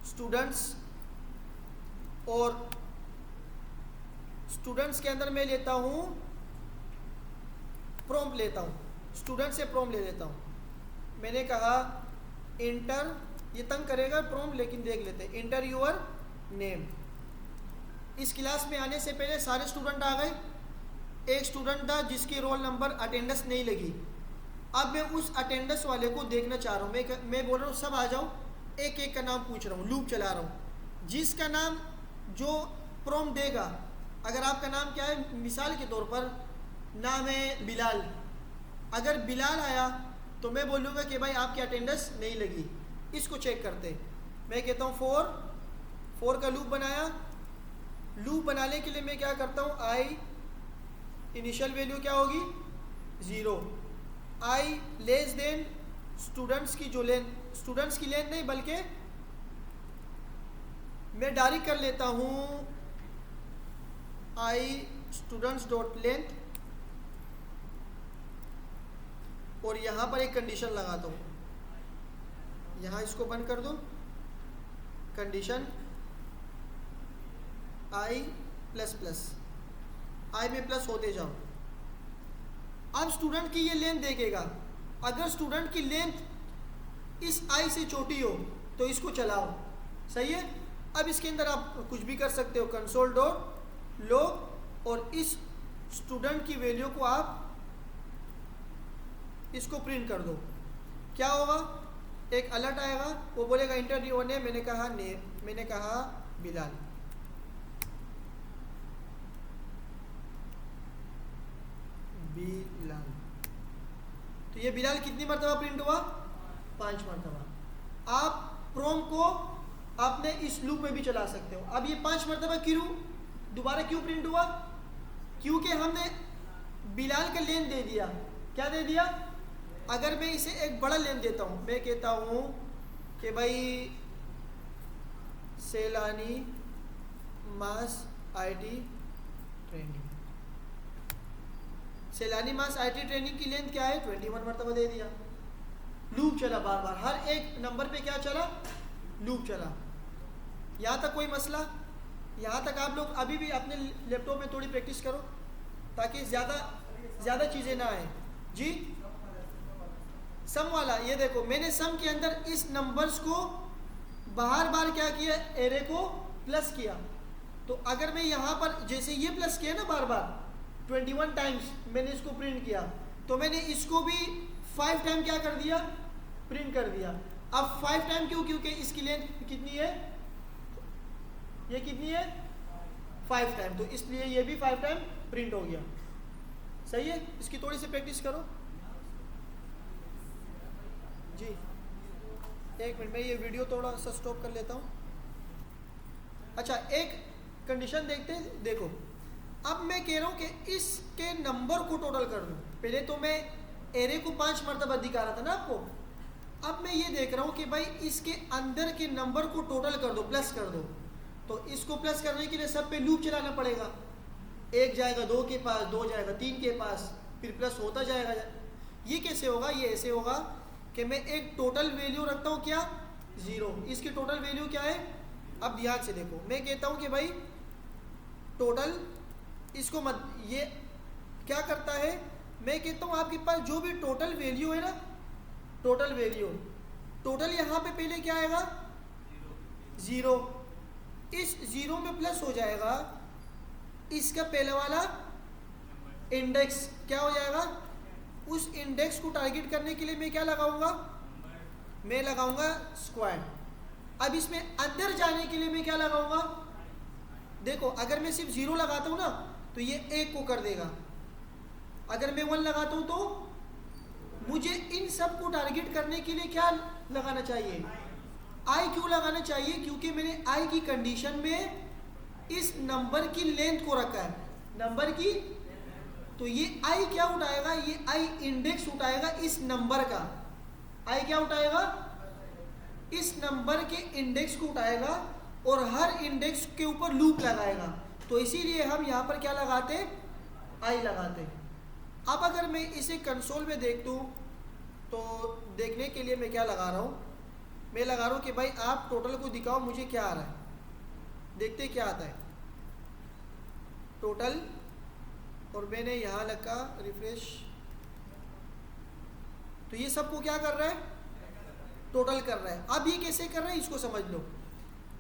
स्टूडेंट्स, और स्टूडेंट्स के अंदर मैं लेता हूँ प्रॉम्प्ट लेता हूँ, स्टूडेंट से प्रॉम्प्ट ले लेता हूँ। मैंने कहा इंटर, ये तंग करेगा प्रॉम्प्ट, लेकिन देख लेते हैं, इंटर योर नेम। इस क्लास में आने से पहले सारे स्टूडेंट आ गए। एक स्टूडेंट था जिसकी रोल नंबर अटेंडेंस नहीं लगी। अब मैं उस अटेंडेंस वाले को देखना चाह रहा हूँ। मैं बोल रहा हूँ सब आ जाओ, एक एक का नाम पूछ रहा हूँ, लूप चला रहा हूँ। जिसका नाम जो प्रॉम्प्ट देगा, अगर आपका नाम क्या है, मिसाल के तौर पर नाम है बिलाल, अगर बिलाल आया तो मैं बोलूँगा कि भाई आपकी अटेंडेंस नहीं लगी। इसको चेक करते हैं। मैं कहता हूँ 4 का लूप बनाया। लूप बनाने के लिए मैं क्या करता हूँ, आई इनिशियल वैल्यू क्या होगी, 0। आई लेस देन स्टूडेंट्स की जो लेंथ, स्टूडेंट्स की लेंथ नहीं बल्कि मैं डायरेक्ट कर लेता हूँ आई स्टूडेंट्स डॉट लेंथ और यहाँ पर एक कंडीशन लगाता हूँ, यहाँ इसको बंद कर दो, कंडीशन आई प्लस प्लस, आई में प्लस होते जाओ। अब स्टूडेंट की ये लेंथ देखेगा, अगर स्टूडेंट की लेंथ इस आई से छोटी हो तो इसको चलाओ, सही है। अब इसके अंदर आप कुछ भी कर सकते हो, कंसोल डॉट लॉग और इस स्टूडेंट की वैल्यू को आप इसको प्रिंट कर दो। क्या होगा, एक अलर्ट आएगा, वो बोलेगा इंटर योर नेम, मैंने कहा नेम, मैंने कहा बिलाल। बिलाल, तो ये बिलाल कितनी मरतबा प्रिंट हुआ, 5 मरतबा। आप प्रोम को आपने इस लूप में भी चला सकते हो। अब ये 5 मरतबा क्यों दोबारा क्यों प्रिंट हुआ, क्योंकि हमने बिलाल का लेन दे दिया। क्या दे दिया, अगर मैं इसे एक बड़ा लेन देता हूँ, मैं कहता हूँ कि भाई सैलानी मास आईटी ट्रेनिंग, सैलानी मास आईटी ट्रेनिंग की लेंथ क्या है, 21 मरतबा दे दिया। लूप चला बार बार, हर एक नंबर पे क्या चला, लूप चला। यहाँ तक कोई मसला, यहाँ तक आप लोग अभी भी अपने लैपटॉप में थोड़ी प्रैक्टिस करो ताकि ज़्यादा चीज़ें ना आए। जी सम वाला, ये देखो मैंने सम के अंदर इस नंबर्स को बार बार क्या किया, एरे को प्लस किया। तो अगर मैं यहाँ पर जैसे ये प्लस किया ना बार बार 21 टाइम्स मैंने इसको प्रिंट किया, तो मैंने इसको भी 5 टाइम क्या कर दिया, प्रिंट कर दिया। अब 5 टाइम क्यों, क्योंकि इसकी लेंथ कितनी है, ये कितनी है 5 टाइम, तो इसलिए ये भी 5 टाइम प्रिंट हो गया। सही है, इसकी थोड़ी सी प्रैक्टिस करो। जी एक मिनट में ये वीडियो थोड़ा सा स्टॉप कर लेता हूँ। अच्छा एक कंडीशन देखते हैं, देखो अब मैं कह रहा हूँ कि इसके नंबर को टोटल कर दूँ। पहले तो मैं एरे को 5 मरतबा दिखा रहा था ना आपको, अब मैं ये देख रहा हूँ कि भाई इसके अंदर के नंबर को टोटल कर दो, प्लस कर दो। तो इसको प्लस करने के लिए सब पे लूप चलाना पड़ेगा। 1 जाएगा 2 के पास, 2 जाएगा 3 के पास, फिर प्लस होता जाएगा। ये कैसे होगा, ये ऐसे होगा कि मैं एक टोटल वैल्यू रखता हूँ क्या, 0, इसकी टोटल वैल्यू क्या है। अब ध्यान से देखो, मैं कहता हूँ कि भाई टोटल, इसको मत, ये क्या करता है, मैं कहता हूँ आपके पास जो भी टोटल वैल्यू है ना, टोटल वैल्यू, टोटल यहाँ पे पहले क्या आएगा, 0, इस 0 में प्लस हो जाएगा इसका पहले वाला इंडेक्स, क्या हो जाएगा, उस इंडेक्स को टारगेट करने के लिए मैं क्या लगाऊंगा, मैं लगाऊंगा स्क्वायर। अब इसमें अंदर जाने के लिए मैं क्या लगाऊंगा, देखो अगर मैं सिर्फ 0 लगाता हूँ ना तो ये 1 को कर देगा, अगर मैं 1 लगाता हूँ तो मुझे इन सब को टारगेट करने के लिए क्या लगाना चाहिए, आई क्यों लगाना चाहिए, क्योंकि मैंने आई की कंडीशन में इस नंबर की लेंथ को रखा है, नंबर की, तो ये आई क्या उठाएगा, ये आई इंडेक्स उठाएगा इस नंबर का, आई क्या उठाएगा, इस नंबर के इंडेक्स को उठाएगा और हर इंडेक्स के ऊपर लूप लगाएगा। तो इसीलिए हम यहाँ पर क्या लगाते, आई लगाते। अब अगर मैं इसे कंसोल में देखता हूँ तो देखने के लिए मैं क्या लगा रहा हूँ, मैं लगा रहा हूँ कि भाई आप टोटल को दिखाओ मुझे क्या आ रहा है, देखते क्या आता है टोटल, और मैंने यहाँ लगा रिफ्रेश, तो ये सबको क्या कर रहा है, टोटल कर रहा है। अब ये कैसे कर रहा है इसको समझ लो।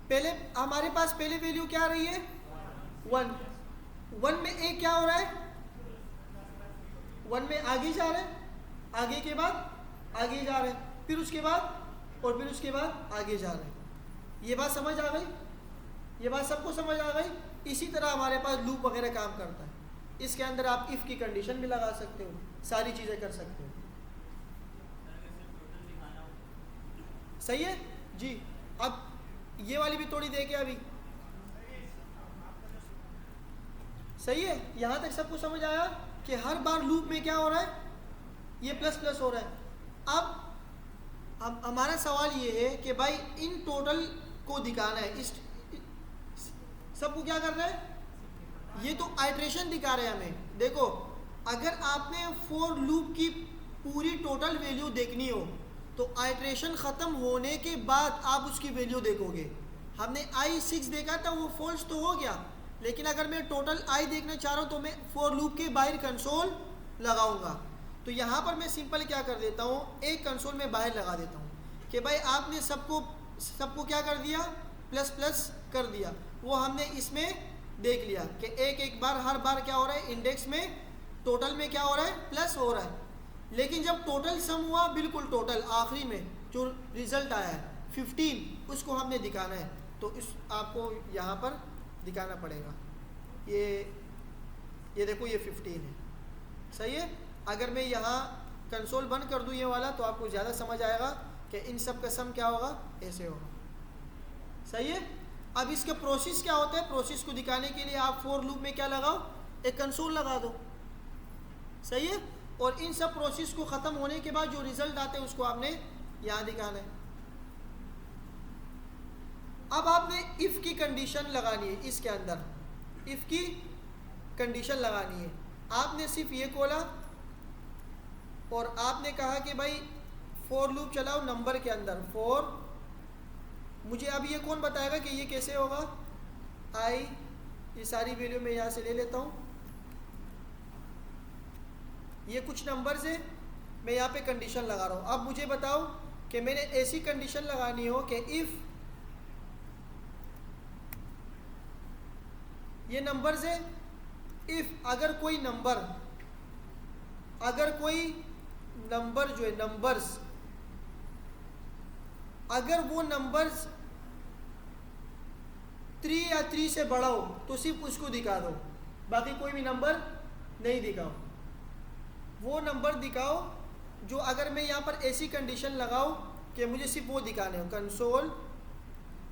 पहले हमारे पास पहले वैल्यू क्या आ रही है, 1 में एक क्या हो रहा है, 1 में आगे जा रहा है, आगे के बाद आगे जा रहे हैं, फिर उसके बाद और फिर उसके बाद आगे जा रहे हैं। ये बात समझ आ गई, ये बात सबको समझ आ गई। इसी तरह हमारे पास लूप वगैरह काम करता है, इसके अंदर आप इफ़ की कंडीशन भी लगा सकते हो, सारी चीज़ें कर सकते हो। सही है जी। अब ये वाली भी थोड़ी देखे अभी, सही है, यहाँ तक सबको समझ आया कि हर बार लूप में क्या हो रहा है, ये प्लस प्लस हो रहा है। अब हमारा सवाल ये है कि भाई इन टोटल को दिखाना है, सबको क्या कर रहे हैं, ये तो आइट्रेशन दिखा रहे हैं हमें। देखो अगर आपने फॉर लूप की पूरी टोटल वैल्यू देखनी हो तो आइट्रेशन ख़त्म होने के बाद आप उसकी वैल्यू देखोगे। हमने i6 देखा था, वो फॉल्स तो हो गया, लेकिन अगर मैं टोटल i देखना चाह रहा हूँ तो मैं फॉर लूप के बाहर कंसोल लगाऊंगा। तो यहाँ पर मैं सिंपल क्या कर देता हूँ, एक कंसोल में बाहर लगा देता हूँ कि भाई आपने सबको क्या कर दिया, प्लस प्लस कर दिया। वो हमने इसमें देख लिया कि एक बार हर बार क्या हो रहा है, इंडेक्स में टोटल में क्या हो रहा है, प्लस हो रहा है। लेकिन जब टोटल सम हुआ, बिल्कुल टोटल आखिरी में जो रिज़ल्ट आया है 15, उसको हमने दिखाना है। तो इस आपको यहाँ पर दिखाना पड़ेगा। ये देखो ये 15 है, सही है। अगर मैं यहाँ कंसोल बंद कर दूँ ये वाला, तो आपको ज़्यादा समझ आएगा कि इन सब का सम क्या होगा, ऐसे होगा, सही है। अब इसका प्रोसेस क्या होता है, प्रोसेस को दिखाने के लिए आप फॉर लूप में क्या लगाओ, एक कंसोल लगा दो, सही है। और इन सब प्रोसेस को ख़त्म होने के बाद जो रिज़ल्ट आते हैं उसको आपने यहाँ दिखाना है। अब आपने इफ़ की कंडीशन लगानी है, इसके अंदर इफ़ की कंडीशन लगानी है। आपने सिर्फ ये खोला और आपने कहा कि भाई फॉर लूप चलाओ नंबर के अंदर फॉर, मुझे अब ये कौन बताएगा कि ये कैसे होगा, ये सारी वैल्यू मैं यहाँ से ले लेता हूँ। ये कुछ नंबर्स है, मैं यहाँ पे कंडीशन लगा रहा हूँ। अब मुझे बताओ कि मैंने ऐसी कंडीशन लगानी हो कि इफ़ ये नंबर्स है, इफ़ अगर कोई नंबर जो है नंबर्स, अगर वो नंबर्स 3 या 3 से बड़ा हो तो सिर्फ उसको दिखा दो, बाकी कोई भी नंबर नहीं दिखाओ। वो नंबर दिखाओ जो, अगर मैं यहाँ पर ऐसी कंडीशन लगाऊं कि मुझे सिर्फ वो दिखाने हो। कंसोल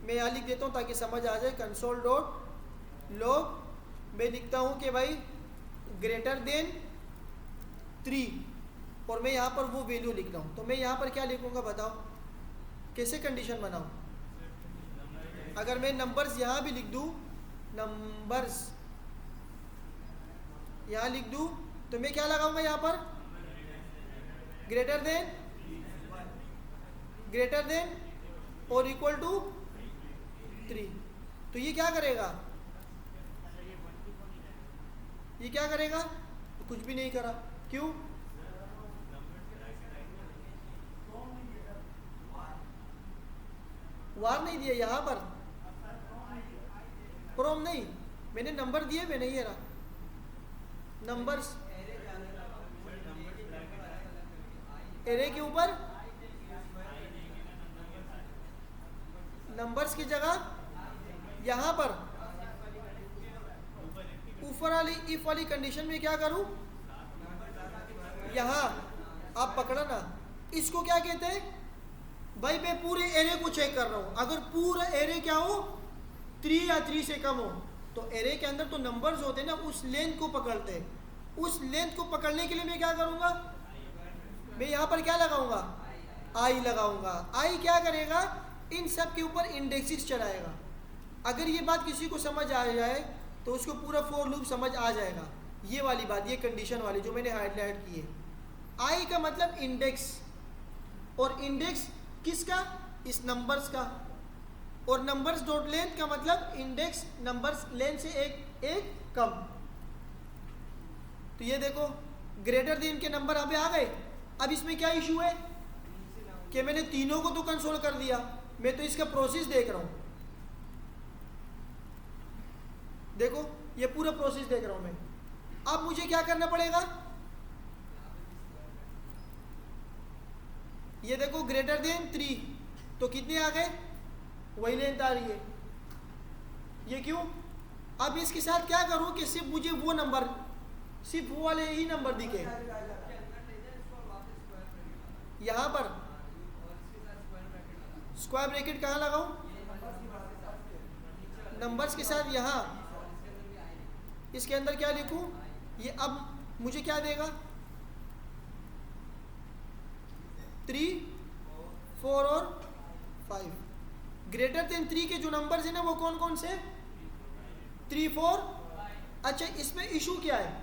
मैं यहाँ लिख देता हूँ ताकि समझ आ जाए, कंसोल डॉट लॉग मैं लिखता हूँ कि भाई ग्रेटर देन 3 और मैं यहाँ पर वो वैल्यू लिख रहा हूँ। तो मैं यहाँ पर क्या लिखूँगा बताओ, कैसे कंडीशन बनाऊँ। अगर मैं नंबर्स यहाँ भी लिख दूँ, नंबर्स यहाँ लिख दूँ, तो मैं क्या लगाऊंगा यहाँ पर, ग्रेटर देन और इक्वल टू 3। तो ये क्या करेगा, ये क्या करेगा, कुछ भी नहीं करा। क्यों, वार नहीं दिया यहाँ पर, प्रोम नहीं, मैंने नंबर दिए, मैंने ये रहा नंबर्स एरे के ऊपर, नंबर्स की जगह यहाँ पर ऊपर वाली इफ वाली कंडीशन में क्या करूँ, यहाँ आप पकड़ा ना, इसको क्या कहते हैं भाई, मैं पूरे एरे को चेक कर रहा हूँ। अगर पूरा एरे क्या हो, 3 या 3 से कम हो, तो एरे के अंदर तो नंबर्स होते हैं ना, उस लेंथ को पकड़ते हैं। उस लेंथ को पकड़ने के लिए मैं क्या करूँगा, मैं यहाँ पर क्या लगाऊंगा, आई लगाऊंगा। आई क्या करेगा, इन सब के ऊपर इंडेक्सेस चढ़ाएगा। अगर ये बात किसी को समझ आ जाए तो उसको पूरा फॉर लूप समझ आ जाएगा। ये वाली बात, ये कंडीशन वाली जो मैंने हाईलाइट की है। आई का मतलब इंडेक्स, और इंडेक्स किसका, इस नंबर्स का, और नंबर्स डॉट लेंथ का मतलब इंडेक्स नंबर्स लेंथ से एक कम। तो ये देखो ग्रेटर देन के नंबर अभी आ गए। अब इसमें क्या इशू है कि मैंने तीनों को तो कंसोल कर दिया, मैं तो इसका प्रोसेस देख रहा हूँ। देखो ये पूरा प्रोसेस देख रहा हूँ मैं। अब मुझे क्या करना पड़ेगा, ये देखो ग्रेटर देन 3, तो कितने आ गए, वही लेंथ आ रही है। ये क्यों, अब इसके साथ क्या करूँ कि सिर्फ मुझे वो नंबर, सिर्फ वो वाले ही नंबर दिखे। यहाँ पर स्क्वायर ब्रैकेट कहाँ लगाऊं, नंबर्स के साथ यहाँ, इसके अंदर क्या लिखूं, ये अब मुझे क्या देगा, 3, 4 और 5। ग्रेटर देन 3 के जो नंबर्स हैं ना वो कौन कौन से, 3 4। अच्छा, इसमें इशू क्या है?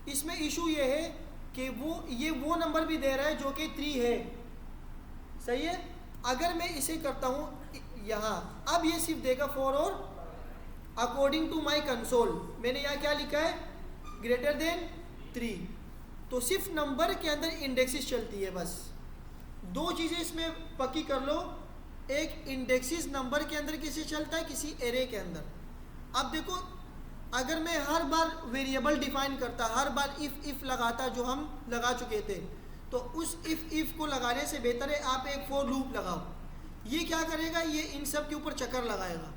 इसमें इशू ये है कि वो नंबर भी दे रहा है जो कि 3 है, सही है। अगर मैं इसे करता हूँ यहाँ, अब ये सिर्फ देगा 4 और अकॉर्डिंग टू माई कंसोल मैंने यहाँ क्या लिखा है, ग्रेटर देन 3। तो सिर्फ नंबर के अंदर इंडेक्सिस चलती है बस। दो चीज़ें इसमें पक्की कर लो, एक इंडेक्सिस नंबर के अंदर किसी चलता है, किसी एरे के अंदर। अब देखो, अगर मैं हर बार वेरिएबल डिफाइन करता, हर बार इफ़ लगाता जो हम लगा चुके थे, तो उस इफ़ को लगाने से बेहतर है आप एक फॉर लूप लगाओ। ये क्या करेगा, ये इन सब के ऊपर चक्कर लगाएगा,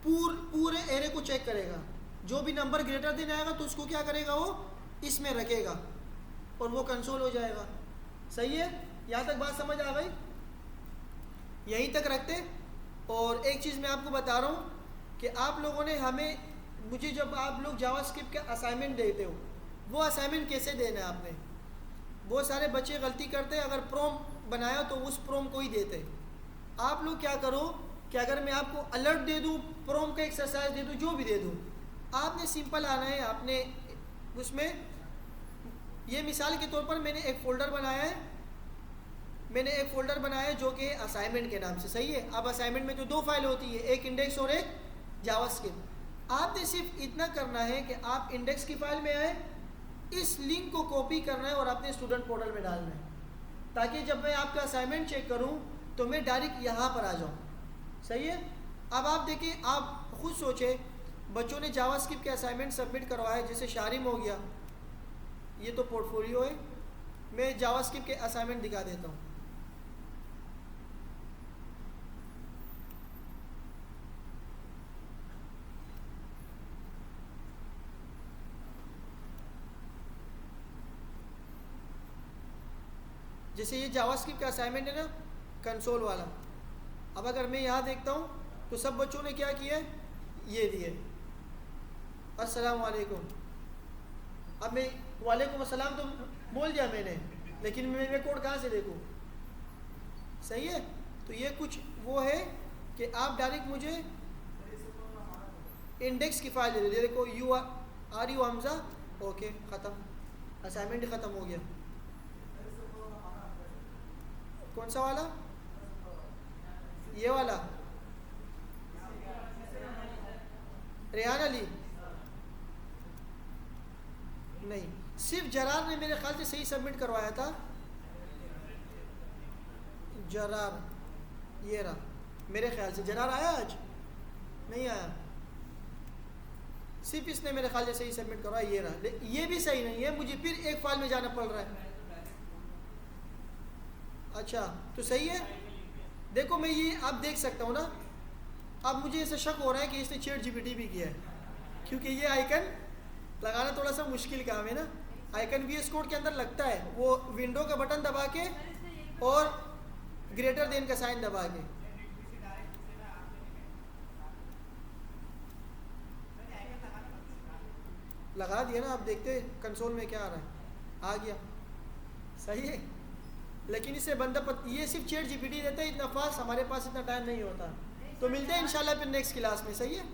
पूरे एरे को चेक करेगा, जो भी नंबर ग्रेटर देन आएगा तो उसको क्या करेगा, वो इसमें रखेगा और वो कंसोल हो जाएगा। सही है, यहाँ तक बात समझ आ गई? यहीं तक रखते। और एक चीज़ मैं आपको बता रहा हूँ कि आप लोगों ने मुझे जब आप लोग जावास्क्रिप्ट का असाइनमेंट देते हो, वो असाइनमेंट कैसे देना है आपने? बहुत सारे बच्चे गलती करते हैं, अगर प्रोम बनाया तो उस प्रोम को ही देते। आप लोग क्या करो कि अगर मैं आपको अलर्ट दे दूँ, प्रोम का एक्सरसाइज दे दूँ, जो भी दे दूँ, आपने सिंपल आना है। आपने उसमें, ये मिसाल के तौर पर मैंने एक फ़ोल्डर बनाया है जो कि असाइनमेंट के नाम से, सही है। अब असाइनमेंट में तो 2 फाइल होती है, एक इंडेक्स और एक जावास्क्रिप्ट। आपने सिर्फ इतना करना है कि आप इंडेक्स की फाइल में आए, इस लिंक को कॉपी करना है और अपने स्टूडेंट पोर्टल में डालना है, ताकि जब मैं आपका असाइनमेंट चेक करूं तो मैं डायरेक्ट यहाँ पर आ जाऊं। सही है। अब आप देखिए, आप खुद सोचें, बच्चों ने जावास्क्रिप्ट के असाइनमेंट सबमिट करवाए, जैसे शारिम हो गया, ये तो पोर्टफोलियो है। मैं जावास्क्रिप्ट के असाइनमेंट दिखा देता हूँ। जैसे ये जावास्क्रिप्ट का असाइनमेंट है ना, कंसोल वाला। अब अगर मैं यहाँ देखता हूँ तो सब बच्चों ने क्या किया है, ये दिए अस्सलाम वालेकुम। अब मैं वालेकुम अस्सलाम तो बोल दिया मैंने, लेकिन मैं कोड कहाँ से देखूँ? सही है। तो ये कुछ वो है कि आप डायरेक्ट मुझे इंडेक्स की फाइल दे दो। देखो, you are you Hamza, okay, ख़त्म, असाइनमेंट ही ख़त्म हो गया। कौन सा वाला? ये वाला रेहान अली? नहीं, सिर्फ जरार ने मेरे ख्याल से सही सबमिट करवाया था। जरार, ये रहा, मेरे ख्याल से जरार आया, आज नहीं आया। सिर्फ इसने मेरे ख्याल से सही सबमिट करवाया, ये रहा। ये भी सही नहीं है, मुझे फिर एक फाइल में जाना पड़ रहा है। अच्छा, तो सही है। देखो, मैं ये आप देख सकता हूँ ना, अब मुझे ऐसा शक हो रहा है कि इसने ChatGPT भी किया है, क्योंकि ये आइकन लगाना थोड़ा सा मुश्किल काम है ना। आइकन VS कोड के अंदर लगता है, वो विंडो का बटन दबा के और ग्रेटर देन का साइन दबा के। लगा दिया ना, आप देखते कंसोल में क्या आ रहा है, आ गया। सही है। लेकिन इससे बंदा ये सिर्फ ChatGPT देता है इतना फास्ट, हमारे पास इतना टाइम नहीं होता। तो मिलते हैं इंशाल्लाह फिर नेक्स्ट क्लास में। सही है।